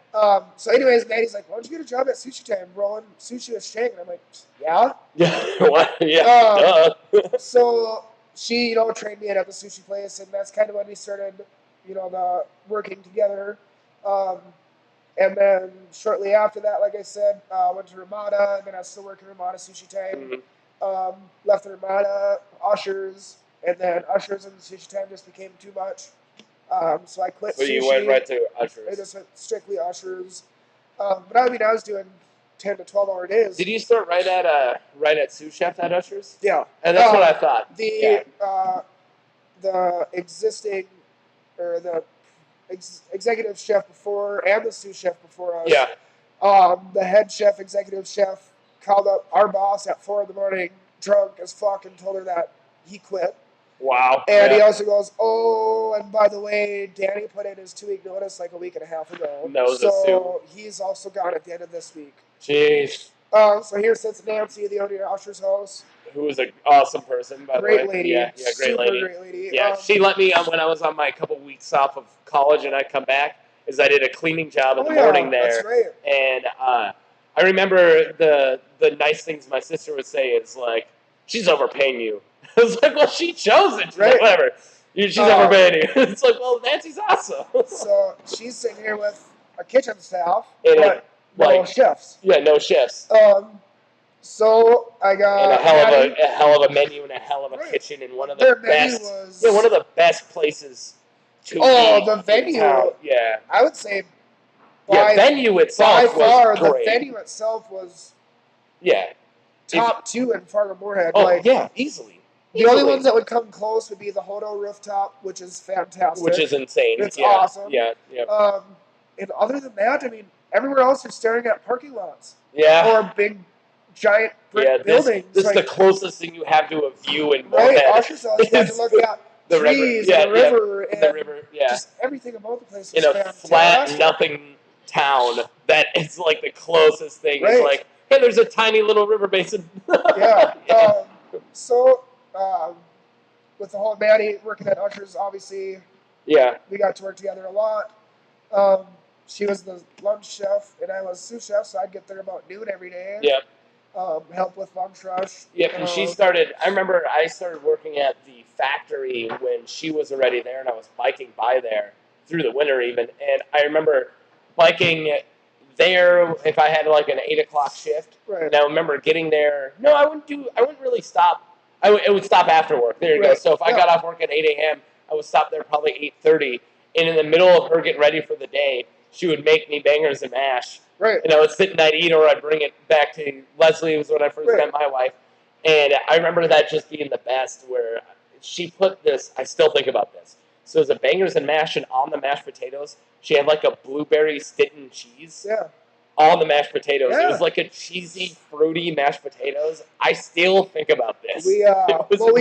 So anyways, Maddie's like, why don't you get a job at Sushi Time rolling sushi with Shane? And I'm like, yeah? Yeah. What? Yeah. So she, trained me at the sushi place, and that's kind of when we started, the working together. And then shortly after that, like I said, went to Ramada, and then I was still working Ramada Sushi Time. Mm-hmm. Left the Ramada, Usher's, and then Usher's and Sushi Time just became too much. So I quit sushi. So you went right to Usher's? I just went strictly Usher's. But I was doing 10 to 12-hour days. Did you start right at sous chef at Usher's? Yeah. And that's what I thought. The existing, or the executive chef before and the sous chef before us. Yeah. The head chef, executive chef, called up our boss at 4 a.m, drunk as fuck, and told her that he quit. Wow. And he also goes, and by the way, Danny put in his 2-week notice like a week and a half ago. So he's also gone at the end of this week. Jeez. So here sits Nancy, the owner of Usher's house. Who was an awesome person, by the way. Great lady. Yeah, great lady. Yeah, she let me, when I was on my couple weeks off of college and I'd come back, is I did a cleaning job in the morning there. That's right. And I remember the nice things my sister would say is like, she's overpaying you. I was like, well, she chose it. She's like, whatever. She's overpaying you. It's like, well, Nancy's awesome. So she's sitting here with a kitchen staff, and but no chefs. Yeah, no chefs. So I got and a hell of a menu and a hell of a kitchen and one of the best places to eat. The venue. Yeah. I would say venue itself by far, was great. the venue itself was Yeah. top 2 in Fargo Moorhead. Oh, yeah, easily. The only ones that would come close would be the Hodo Rooftop, which is fantastic. Which is insane. It's awesome. Yeah. And other than that, I mean, everywhere else you're staring at parking lots. Yeah. Or big, giant brick buildings. This is the closest thing you have to a view in Moorhead. Right, Usher's House, you have to look at the trees, and the river, and just everything about the place was fantastic. Flat, nothing town that is like the closest thing. Right. It's like, hey, there's a tiny little river basin. With the whole Maddie working at Usher's, obviously, we got to work together a lot. She was the lunch chef, and I was sous chef, so I'd get there about noon every day. Help with lunch rush. And she started, I remember I started working at the factory when she was already there, and I was biking by there through the winter even, and I remember biking there if I had like an 8 o'clock shift. Right. And I remember getting there. No, I wouldn't really stop. It would stop after work. There you go. So if I got off work at 8 a.m., I would stop there probably 8:30. And in the middle of her getting ready for the day, she would make me bangers and mash. Right. And I would sit and I'd eat, or I'd bring it back to Leslie. It was when I first met my wife. And I remember that just being the best, where she put this, I still think about this. So it was a bangers and mash, and on the mashed potatoes, she had like a blueberry Stilton cheese. On the mashed potatoes. It was like a cheesy, fruity mashed potatoes. I still think about this. We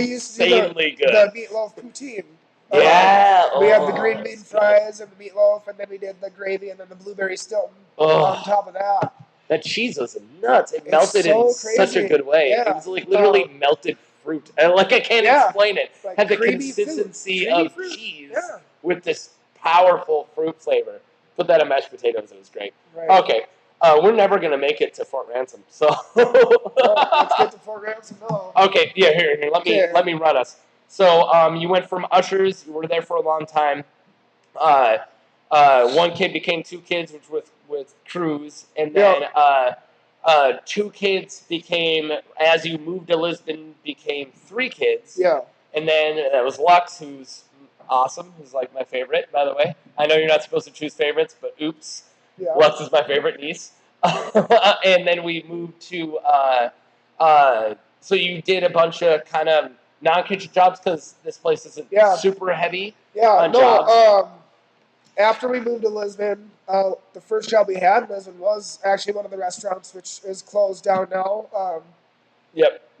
used to do the meatloaf poutine. We had the green bean fries and the meatloaf, and then we did the gravy and then the blueberry Stilton on top of that. That cheese was nuts. It melted in such a good way. It was like literally melted fruit. I can't explain it. Like had the consistency of cheese with this powerful fruit flavor. Put that in mashed potatoes. It was great. Right. Okay. We're never going to make it to Fort Ransom, so... let's get to Fort Ransom now. Okay, here. Let me run us. So, you went from Usher's. You were there for a long time. One kid became 2 kids, which was with Cruz. And then 2 kids became, as you moved to Lisbon, became 3 kids. Yeah. And then that was Lux, who's awesome. Who's like my favorite, by the way. I know you're not supposed to choose favorites, but oops. Yeah. Lux is my favorite niece. And then we moved to, so you did a bunch of kind of non-kitchen jobs because this place isn't super heavy on jobs. After we moved to Lisbon, the first job we had in Lisbon was actually one of the restaurants, which is closed down now.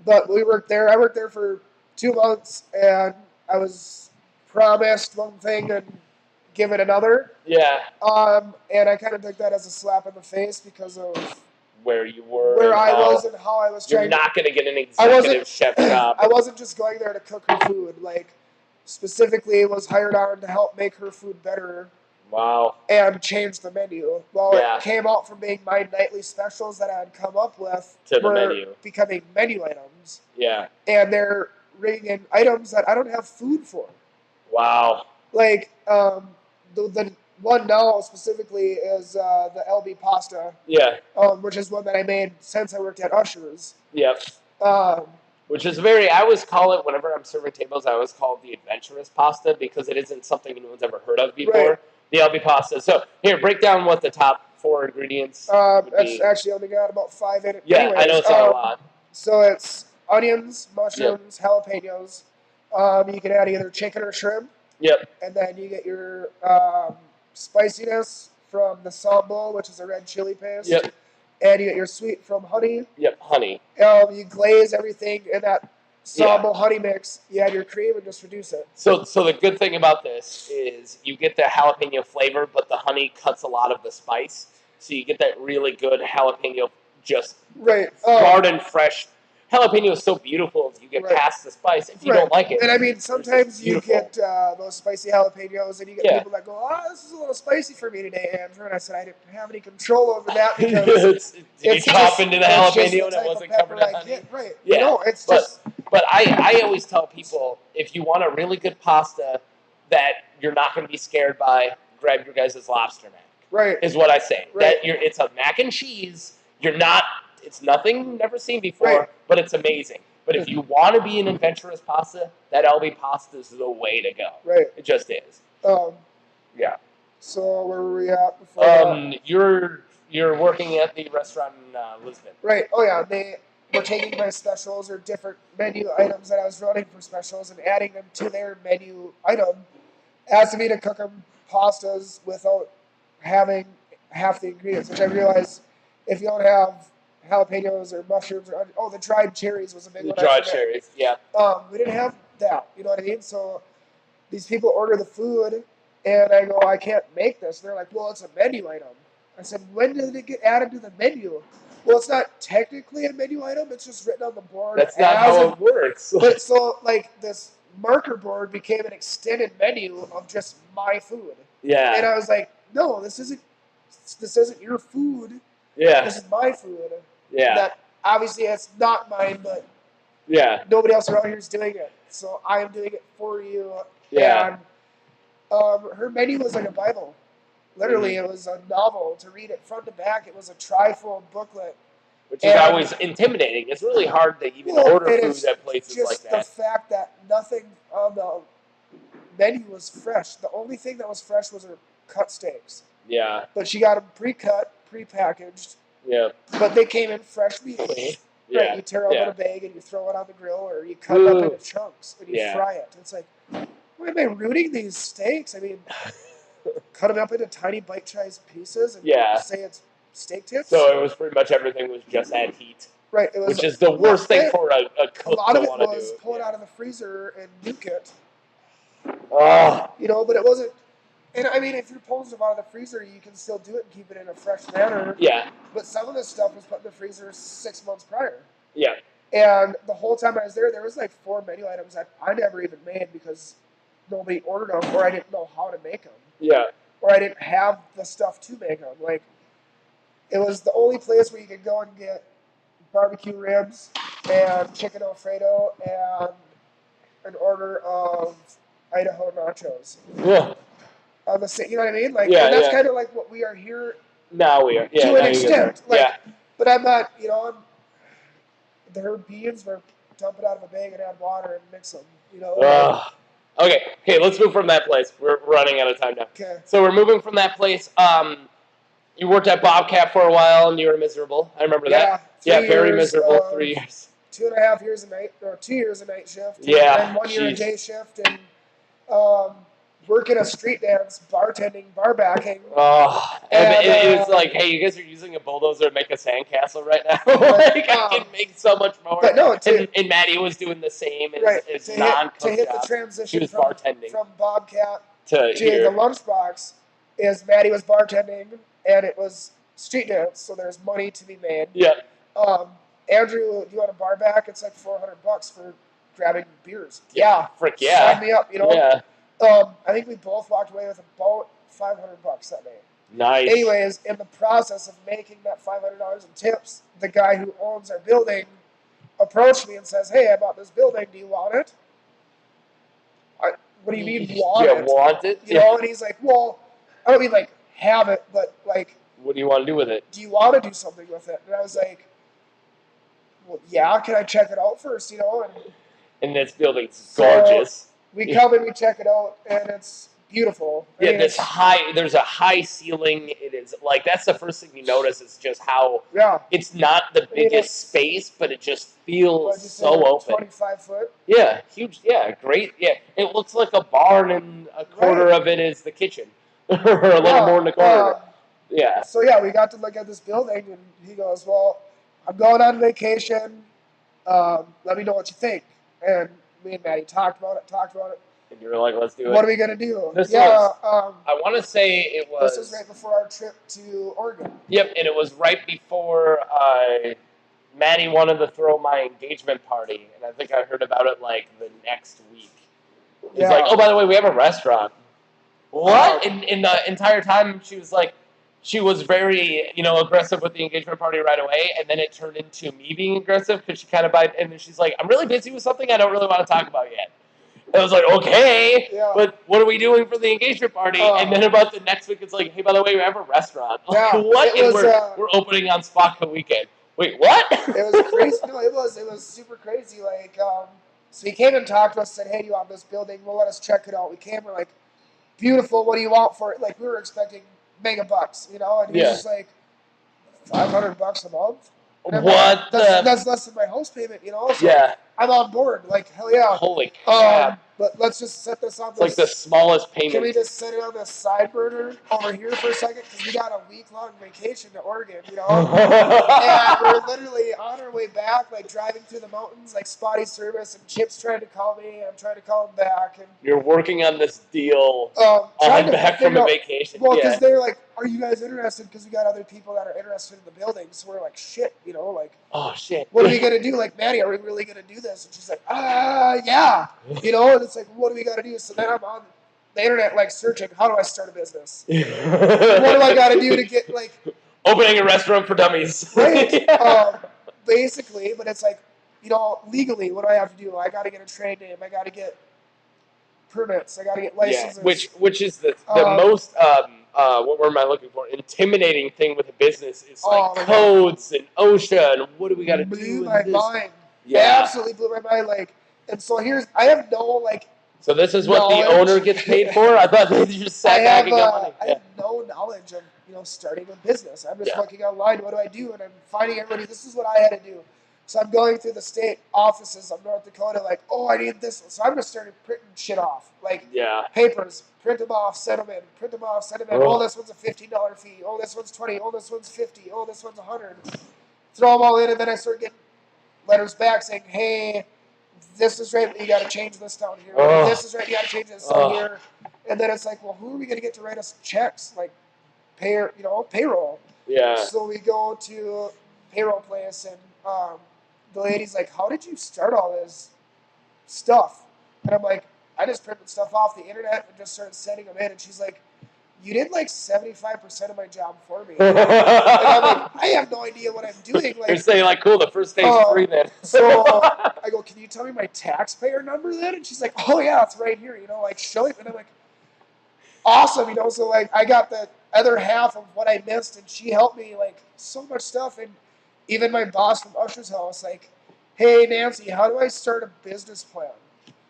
But we worked there. I worked there for 2 months, and I was promised one thing and give it another. And I kind of took that as a slap in the face because of where you were, where I was, and how I was trying. You're not going to get an executive chef job. I wasn't just going there to cook her food. Like, specifically, was hired on to help make her food better. Wow. And change the menu. Well, it came out from being my nightly specials that I had come up with to the menu, becoming menu items. Yeah. And they're bringing in items that I don't have food for. Wow. Like, the one now specifically is the LB pasta. Yeah. Which is one that I made since I worked at Usher's. Yep. Which is I always call it, whenever I'm serving tables, I always call it the adventurous pasta because it isn't something anyone's ever heard of before. Right. The LB pasta. So, here, break down what the top 4 ingredients That's actually only got about 5 in it. Yeah, anyways, I know it's not a lot. So it's onions, mushrooms, jalapenos. You can add either chicken or shrimp. Yep. And then you get your spiciness from the sambal, which is a red chili paste. Yep. And you get your sweet from honey. Yep, honey. You glaze everything in that sambal honey mix. You add your cream and just reduce it. So the good thing about this is you get the jalapeno flavor, but the honey cuts a lot of the spice. So you get that really good jalapeno, just garden fresh. Jalapeno is so beautiful if you get past the spice. If you don't like it. And I mean, sometimes you get those spicy jalapenos and you get people that go, this is a little spicy for me today, Andrew. And I said, I didn't have any control over that because Did you chop into the jalapeno and it wasn't covered in honey? Right. Yeah. No, it's just... But I always tell people, if you want a really good pasta that you're not going to be scared by, grab your guys' lobster mac. Right. Is what I say. Right. It's a mac and cheese. It's nothing never seen before, but it's amazing. But if you want to be an adventurous pasta, that LB pasta is the way to go. Right. It just is. So where were we at before that? You're working at the restaurant in Lisbon. Right. Oh yeah, they were taking my specials or different menu items that I was running for specials and adding them to their menu item. Asking me to cook them pastas without having half the ingredients, which I realized if you don't have jalapenos or mushrooms or the dried cherries was a big The one. dried cherries, yeah. We didn't have that. You know what I mean? So these people order the food, and I go, I can't make this. They're like, well, it's a menu item. I said, when did it get added to the menu? Well, it's not technically a menu item. It's just written on the board. That's not how it works. But so, like, this marker board became an extended menu of just my food. Yeah. And I was like, no, this isn't your food. Yeah. This is my food. Yeah. That obviously it's not mine, but yeah, nobody else around here is doing it. So I am doing it for you. Yeah. And her menu was like a Bible. Literally, it was a novel to read it front to back. It was a trifold booklet. Which is always intimidating. It's really hard to even order food at places like that. Just the fact that nothing on the menu was fresh. The only thing that was fresh was her cut steaks. Yeah. But she got them pre-cut, pre-packaged. Yeah. But they came in fresh weekly. Yeah. Right, you tear it out of a bag and you throw it on the grill, or you cut it up into chunks and you fry it. It's like, why am I rooting these steaks? I mean, cut them up into tiny bite-sized pieces and say it's steak tips. So it was pretty much everything was just at heat. Right. It was, which is the worst thing for a cook to want to do. A lot of it was pull it out of the freezer and nuke it. Oh. You know, but it wasn't. And I mean, if you're pulling stuff out of the freezer, you can still do it and keep it in a fresh manner. Yeah. But some of this stuff was put in the freezer 6 months prior. Yeah. And the whole time I was there was like 4 menu items that I never even made because nobody ordered them, or I didn't know how to make them. Yeah. Or I didn't have the stuff to make them. Like, it was the only place where you could go and get barbecue ribs and chicken Alfredo and an order of Idaho nachos. Yeah. You know what I mean? Like, and that's kind of like what we are here. Now we are. Yeah, to an extent. Like, yeah. But I'm not, their beans were dump it out of a bag and add water and mix them, Okay, let's move from that place. We're running out of time now. Okay. So we're moving from that place. You worked at Bobcat for a while and you were miserable. I remember that. Yeah, very miserable. 3 years. 2.5 years a night, or 2 years a night shift. Yeah. And 1 year a day shift, and working a street dance, bartending, bar backing. Oh, and it's like, hey, you guys are using a bulldozer to make a sandcastle right now. Like, I can make so much more. But no, and Maddie was doing the same. It's non-cooked to hit job. the transition She was bartending from Bobcat to the Lunchbox is Maddie was bartending, and it was street dance, so there's money to be made. Yeah. Andrew, do you want a bar back? It's like $400 for grabbing beers. Yeah. Frick yeah. Sign me up, Yeah. I think we both walked away with about $500 that night. Nice. Anyways, in the process of making that $500 in tips, the guy who owns our building approached me and says, "Hey, I bought this building. Do you want it?" What do you mean want it? Yeah, want it? You know, and he's like, "Well, I don't mean like have it, but like, what do you want to do with it? Do you want to do something with it?" And I was like, "Well, yeah. Can I check it out first? And this building's gorgeous. So we come and we check it out, and it's beautiful. There's a high ceiling. It is like, that's the first thing you notice is just how it's not the biggest space, but it just feels so open. 25 foot. Yeah, huge. Yeah, great. Yeah, it looks like a barn, and a quarter of it is the kitchen, or a little more than a quarter. Yeah. So we got to look at this building, and he goes, "Well, I'm going on vacation. Let me know what you think." And me and Maddie talked about it. And you were like, "Let's do it." What are we gonna do? I want to say it was. This was right before our trip to Oregon. Yep, and it was right before Maddie wanted to throw my engagement party, and I think I heard about it like the next week. It's like, "Oh, by the way, we have a restaurant." What? In the entire time, she was like, she was very, aggressive with the engagement party right away, and then it turned into me being aggressive because she kind of and then she's like, "I'm really busy with something I don't really want to talk about yet." And I was like, "Okay, but what are we doing for the engagement party?" And then about the next week, it's like, "Hey, by the way, we have a restaurant." Like, what? We're opening on Sparka weekend. Wait, what? It was crazy. No, it was super crazy. Like, so he came and talked to us, said, "Hey, do you want this building? Well, let us check it out." We came, we're like, beautiful. What do you want for it? Like, we were expecting mega bucks, you know, and he's just like, $500 a month. And what? That's less than my house payment, you know. So I'm on board. Like, hell yeah. Holy crap. But let's just set this on. It's like the smallest payment. Can we just set it on the side burner over here for a second? Because we got a week-long vacation to Oregon, you know. And we're literally on our way back, like driving through the mountains, like spotty service, and Chip's trying to call me. I'm trying to call him back. And you're working on this deal on back from a vacation. Well, because they're like, "Are you guys interested?" Because we got other people that are interested in the building. So we're like, "Shit," you know, like, "Oh shit, what are we gonna do?" Like, Maddie, are we really gonna do this? And she's like, yeah, you know. And it's like, what do we gotta do? So then I'm on the internet, like, searching, how do I start a business? What do I gotta do to get, like, opening a restaurant for dummies? Right. Basically, but it's like, you know, legally, what do I have to do? I gotta get a trade name. I gotta get permits. I gotta get licenses. Yeah, which is the most what am I looking for? Intimidating thing with a business is like codes and OSHA and what do we got to do? Blew my mind. Yeah, absolutely blew my mind. Like, and so I have no like. So this is what the owner gets paid for? I thought they just sat back and got money. I have no knowledge of, you know, starting a business. I'm just looking online. What do I do? And I'm finding everybody. This is what I had to do. So I'm going through the state offices of North Dakota, like, oh, I need this. So I'm just starting printing shit off, like papers. Print them off, send them in. Print them off, send them in. Oh, this one's a $15 fee. Oh, this one's $20. Oh, this one's $50. Oh, this one's $100. Throw them all in, and then I start getting letters back saying, hey, this is right, but you got to change this down here. This is right, you got to change this down here. And then it's like, well, who are we going to get to write us checks, like payroll? Yeah. So we go to payroll place, and the lady's like, how did you start all this stuff? And I'm like, I just printed stuff off the internet and just started sending them in. And she's like, you did like 75% of my job for me. And I'm like, I have no idea what I'm doing. Like, you're saying like, cool, the first day's free then. So I go, can you tell me my taxpayer number then? And she's like, oh yeah, it's right here. You know, like, show it. And I'm like, awesome. You know, so like I got the other half of what I missed, and she helped me like so much stuff. And even my boss from Usher's house, like, hey Nancy, how do I start a business plan?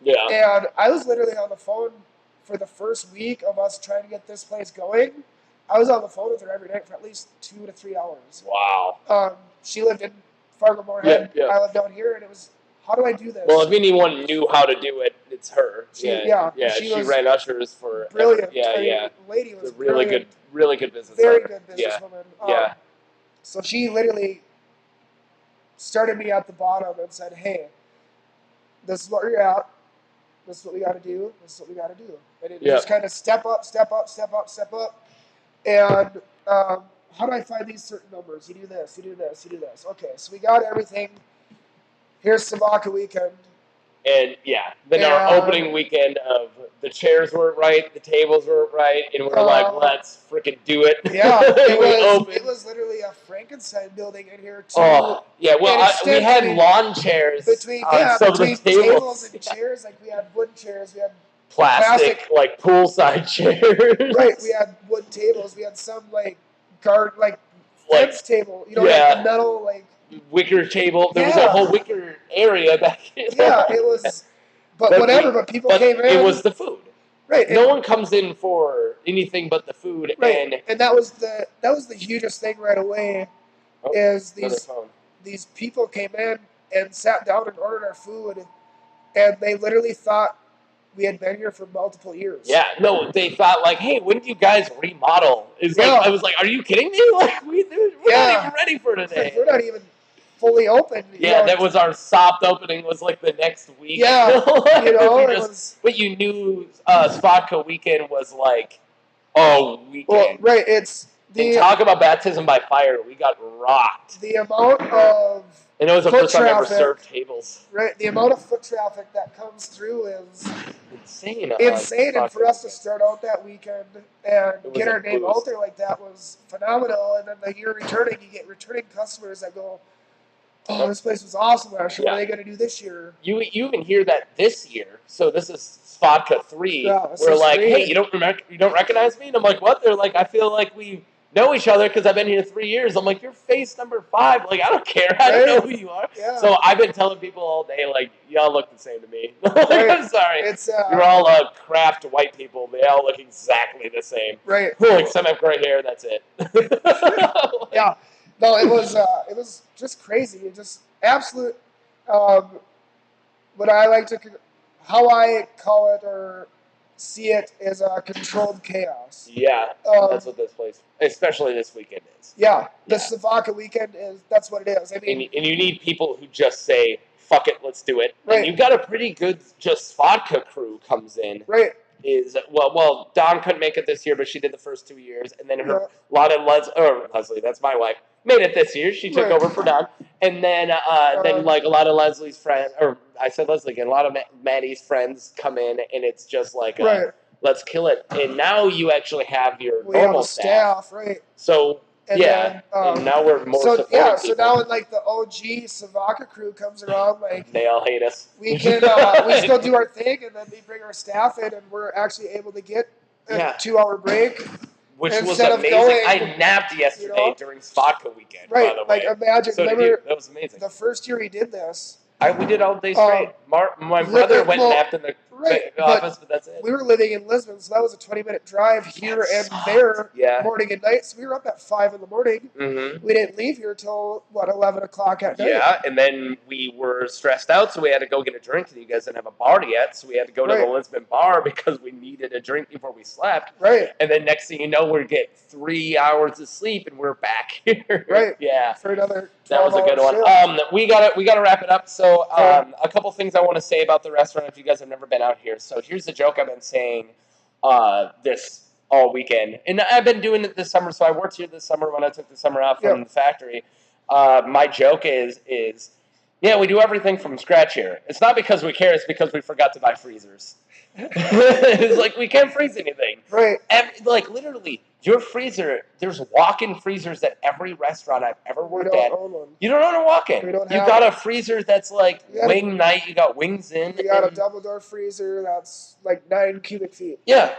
Yeah. And I was literally on the phone for the first week of us trying to get this place going. I was on the phone with her every night for at least 2 to 3 hours. Wow. She lived in Fargo North Dakota. I lived down here, and it was, how do I do this? Well, if anyone knew how to do it, it's her. She ran Ushers for brilliant. The lady was really good business. Very good businesswoman. So she literally started me at the bottom and said, hey, this is what you're at. This is what we got to do. This is what we got to do. And it just kind of step up. And how do I find these certain numbers? You do this, you do this, you do this. Okay, so we got everything. Here's Sabaka weekend. And then our opening weekend of the chairs weren't right, the tables weren't right, and we're like, let's freaking do it. Yeah, it was literally a Frankenstein building in here too. Oh, yeah, well, we had lawn chairs between tables and chairs. Like, we had wood chairs, we had plastic like poolside chairs. Right, we had wood tables, we had some like fence table, you know, like the metal like wicker table. There was a whole wicker area back here. Yeah, it was, but whatever. But people came in. It was the food. Right. No one comes in for anything but the food. Right. And that was the hugest thing right away. Is these people came in and sat down and ordered our food, and they literally thought we had been here for multiple years. Yeah, no, they thought like, hey, when do you guys remodel? I was like, are you kidding me? Like, we're not even ready for today. Like, we're not even fully open. Yeah, that was our soft opening. Was like the next week. Yeah, you know, but you knew Vodka weekend was like, weekend. Well, right, and talk about baptism by fire. We got rocked. The amount of and it was the first time I ever served tables. Right, the amount of foot traffic that comes through is insane. And for us to start out that weekend and get our name out there like that was phenomenal. And then the year returning, you get returning customers that go, oh, this place was awesome last year. What are they going to do this year? You even hear that this year. So this is Vodka 3. We're like, hey, you don't recognize me? And I'm like, what? They're like, I feel like we know each other because I've been here 3 years. I'm like, you're face number 5. Like, I don't care. I don't know who you are. Yeah. So I've been telling people all day, like, y'all look the same to me. Like, Right. I'm sorry. It's You're all craft white people. They all look exactly the same. right. Like, some have gray hair. That's it. Like, Yeah. No, it was just crazy. It just absolute. What I like to, how I call it or see it is a controlled chaos. Yeah, that's what this place, especially this weekend, is. Yeah, the Slavaka weekend that's what it is. I mean, and you need people who just say, "Fuck it, let's do it." Right. And you've got a pretty good just vodka crew comes in. Right. Well, Dawn couldn't make it this year, but she did the first 2 years, and then Leslie, that's my wife, made it this year. She took over for Dawn, and then like a lot of Leslie's friends, or I said Leslie again, a lot of Maddie's friends come in, and it's just like, let's kill it. And now you actually have your normal staff, right? So. And now we're more supportive. Yeah, so now when like the OG Savaka crew comes around, like they all hate us. We can we still do our thing, and then we bring our staff in, and we're actually able to get a 2-hour break, which was amazing. I napped yesterday during Vodka weekend. Right, by the way. Like imagine. So remember, that was amazing. The first year we did this, we did all day straight. My brother went and napped in the office, but that's it. We were living in Lisbon, so that was a 20-minute drive here and there, morning and night. So we were up at 5 in the morning. Mm-hmm. We didn't leave here till 11 o'clock at night. Yeah, and then we were stressed out, so we had to go get a drink. And you guys didn't have a bar yet, so we had to go to the Lisbon bar because we needed a drink before we slept. Right. And then next thing you know, we get 3 hours of sleep, and we're back here. Right. Yeah. For another. That was a good one. We gotta wrap it up. So a couple things I want to say about the restaurant if you guys have never been out here. So here's the joke I've been saying this all weekend, and I've been doing it this summer. So I worked here this summer when I took the summer off from the factory. My joke is we do everything from scratch here. It's not because we care; it's because we forgot to buy freezers. It's like we can't freeze anything. Right. Like literally, your freezer. There's walk-in freezers at every restaurant I've ever worked at. Own one. You don't own a walk-in. You got a freezer that's like wing night. You got wings in. You got a double door freezer that's like 9 cubic feet. Yeah,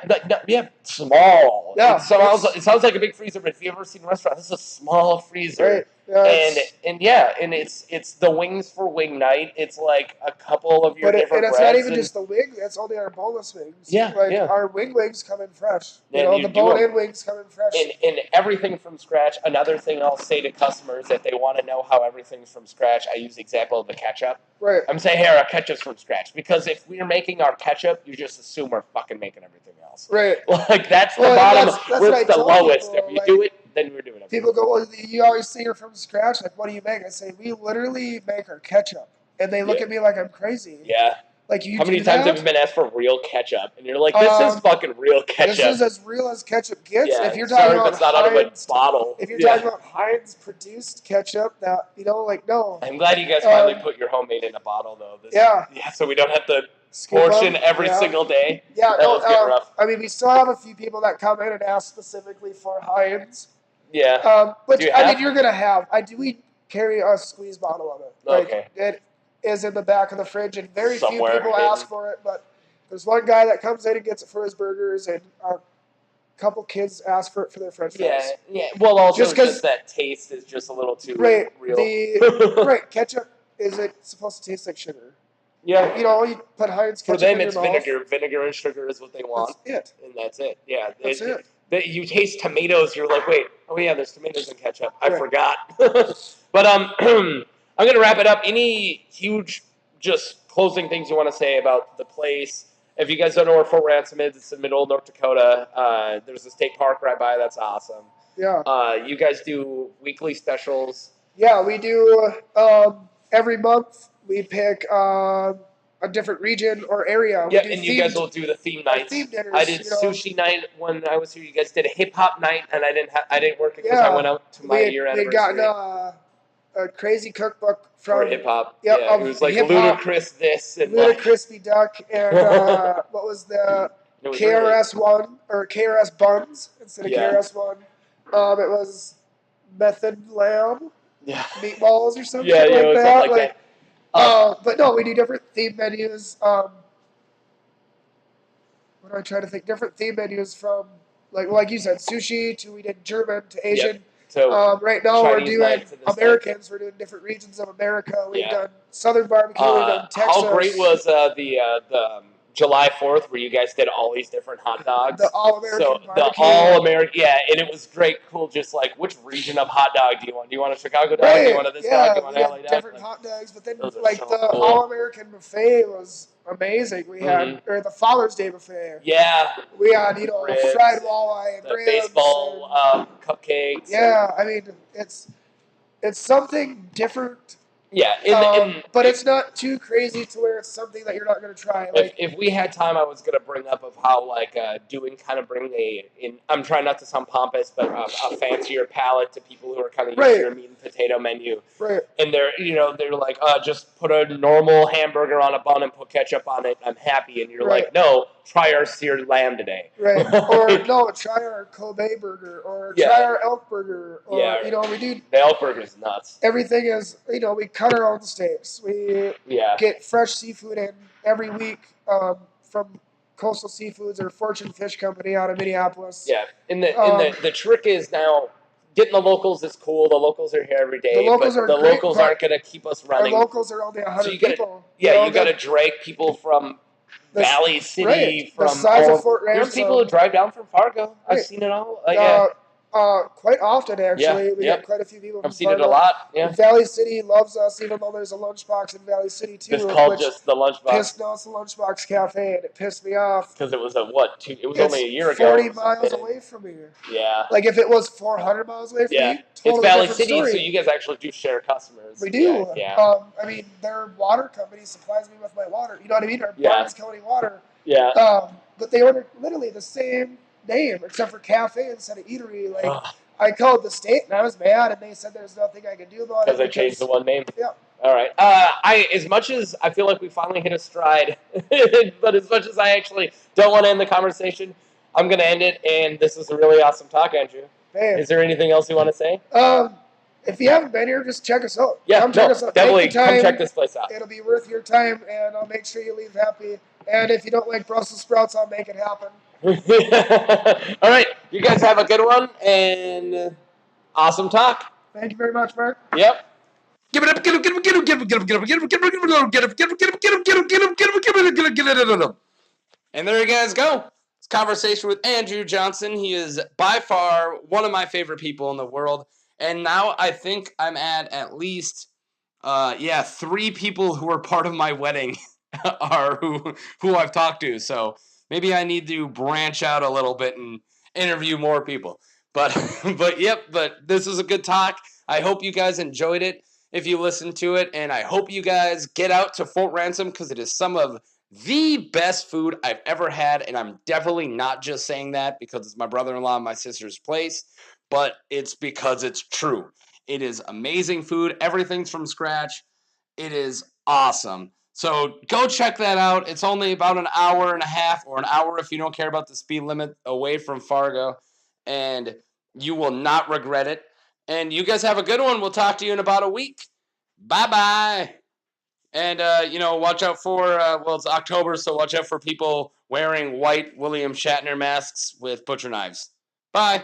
small. Yeah, it sounds like a big freezer, but if you've ever seen a restaurant, this is a small freezer. Right. Yeah, and it's the wings for wing night. It's like a couple of your different and it's not even just the wing. It's only our boneless wings. Yeah, Our wings come in fresh. The bone-in wings come in fresh. And everything from scratch. Another thing I'll say to customers if they want to know how everything's from scratch, I use the example of the ketchup. Right. I'm saying, hey, our ketchup's from scratch. Because if we're making our ketchup, you just assume we're fucking making everything else. Right. Like, that's the bottom. That's the lowest. People, if you do it, then we're doing it. People go, well, you always say you're from scratch. Like, what do you make? I say, we literally make our ketchup. And they look at me like I'm crazy. Yeah. Like, you How many times have you been asked for real ketchup? And you're like, this is fucking real ketchup. This is as real as ketchup gets. Yeah, if you're talking about it's not out of a bottle. If you're talking about Heinz produced ketchup, that no. I'm glad you guys finally put your homemade in a bottle, though. Yeah, so we don't have to portion every single day. Yeah, that was getting rough. I mean, we still have a few people that come in and ask specifically for Heinz. Yeah. But you're gonna have. We carry a squeeze bottle of it. Okay. It is in the back of the fridge, and very few people hidden. ask for it. But there's one guy that comes in and gets it for his burgers, and a couple kids ask for it for their French fries. Yeah. Well, also just that taste is just a little too real. Ketchup isn't supposed to taste like sugar. Yeah. You put Heinz ketchup for them, in it's your vinegar. mouth. Vinegar and sugar is what they want. That's it. And that's it. Yeah. That's it. You taste tomatoes, you're like, wait, there's tomatoes in ketchup. I forgot. But I'm going to wrap it up. Any huge just closing things you want to say about the place? If you guys don't know where Fort Ransom is, it's in the middle of North Dakota. There's a state park right by. That's awesome. Yeah. You guys do weekly specials. Yeah, we do. Every month we pick a different region or area. Yeah, and you guys will do the theme nights. Theme dinners, I did sushi night when I was here. You guys did a hip hop night, and I didn't work it because I went out to my year anniversary. We gotten a crazy cookbook from hip hop. Yep, yeah, it was like Ludacris this and Crispy Duck and what was the KRS one or KRS buns instead of KRS one. It was method lamb. Yeah. Meatballs or something like that. Something like that. But no, we do different theme menus. What do I try to think? Different theme menus from like you said, sushi to we did German to Asian. Yep. So right now Chinese we're doing night to this Americans. We're doing different regions of America. We've Yeah. done Southern barbecue. We've done Texas. How great was the July 4th where you guys did all these different hot dogs? The All-American So the barbecue. All-American, yeah, and it was great, cool. Just like, which region of hot dog do you want? Do you want a Chicago dog? Right. Do you want a this dog? Do you want we an had LA dog? different Like, hot dogs, but then those are like so the cool. All-American buffet was amazing. We had or the Father's Day buffet. Yeah. We had Ribs fried walleye and the ribs baseball and, cupcakes. yeah, I mean it's something different. Yeah, but it's not too crazy to where it's something that you're not going to try. Like if we had time, I was gonna bring up of how like bring I'm trying not to sound pompous, but a fancier palate to people who are kind of used to your meat and potato menu. Right. And they're like, just put a normal hamburger on a bun and put ketchup on it. I'm happy. And you're like, no, try our seared lamb today. Right. Or no, try our Kobe burger, or try our elk burger, or we do. The elk burger's nuts. Everything is we cut our own steaks. We get fresh seafood in every week from Coastal Seafoods or Fortune Fish Company out of Minneapolis. Yeah, and the trick is now getting the locals is cool. The locals are here every day. The locals aren't going to keep us running. Our locals are only 100 people. Yeah, you got to drag people from Valley City, from the size of Fort Ransom. There's people who drive down from Fargo. I've seen it all. Quite often, actually. We get quite a few people from Fargo. I've seen it a lot. Yeah. Valley City loves us, even though there's a Lunchbox in Valley City, too. It's called just the Lunchbox. No, it's the Lunchbox Cafe, and it pissed me off. Because it was only a year ago. 40 miles away from here. Yeah. Like, if it was 400 miles away from here, it's totally Valley City, story. so you guys actually do share customers. We do. Yeah. I mean, their water company supplies me with my water. You know what I mean? Our Barnes County water. Yeah. But they ordered literally the same name, except for cafe instead of eatery. Like, I called the state and I was mad, and they said there's nothing I could do about it. Because they changed the one name? Yeah. All right. As much as I feel like we finally hit a stride, but as much as I actually don't want to end the conversation, I'm going to end it, and this was a really awesome talk, Andrew. Man. Is there anything else you want to say? If you haven't been here, just check us out. Yeah, definitely come check this place out. It'll be worth your time, and I'll make sure you leave happy. And if you don't like Brussels sprouts, I'll make it happen. All right. You guys have a good one, and awesome talk. Thank you very much, Mark. Yep. Give it up, get him, get him, get him, get him, get him, get him, get him, get him, get him, get him, get him, get him, get him, get him, get him, get him, get him, get him. And there you guys go. It's conversation with Andrew Johnson. He is by far one of my favorite people in the world. And now I think I'm at least 3 people who were part of my wedding are who I've talked to. So maybe I need to branch out a little bit and interview more people. But this was a good talk. I hope you guys enjoyed it if you listened to it, and I hope you guys get out to Fort Ransom because it is some of the best food I've ever had, and I'm definitely not just saying that because it's my brother-in-law and my sister's place, but it's because it's true. It is amazing food. Everything's from scratch. It is awesome. So go check that out. It's only about an hour and a half, or an hour if you don't care about the speed limit, away from Fargo, and you will not regret it. And you guys have a good one. We'll talk to you in about a week. Bye-bye. And, watch out for, it's October, so watch out for people wearing white William Shatner masks with butcher knives. Bye.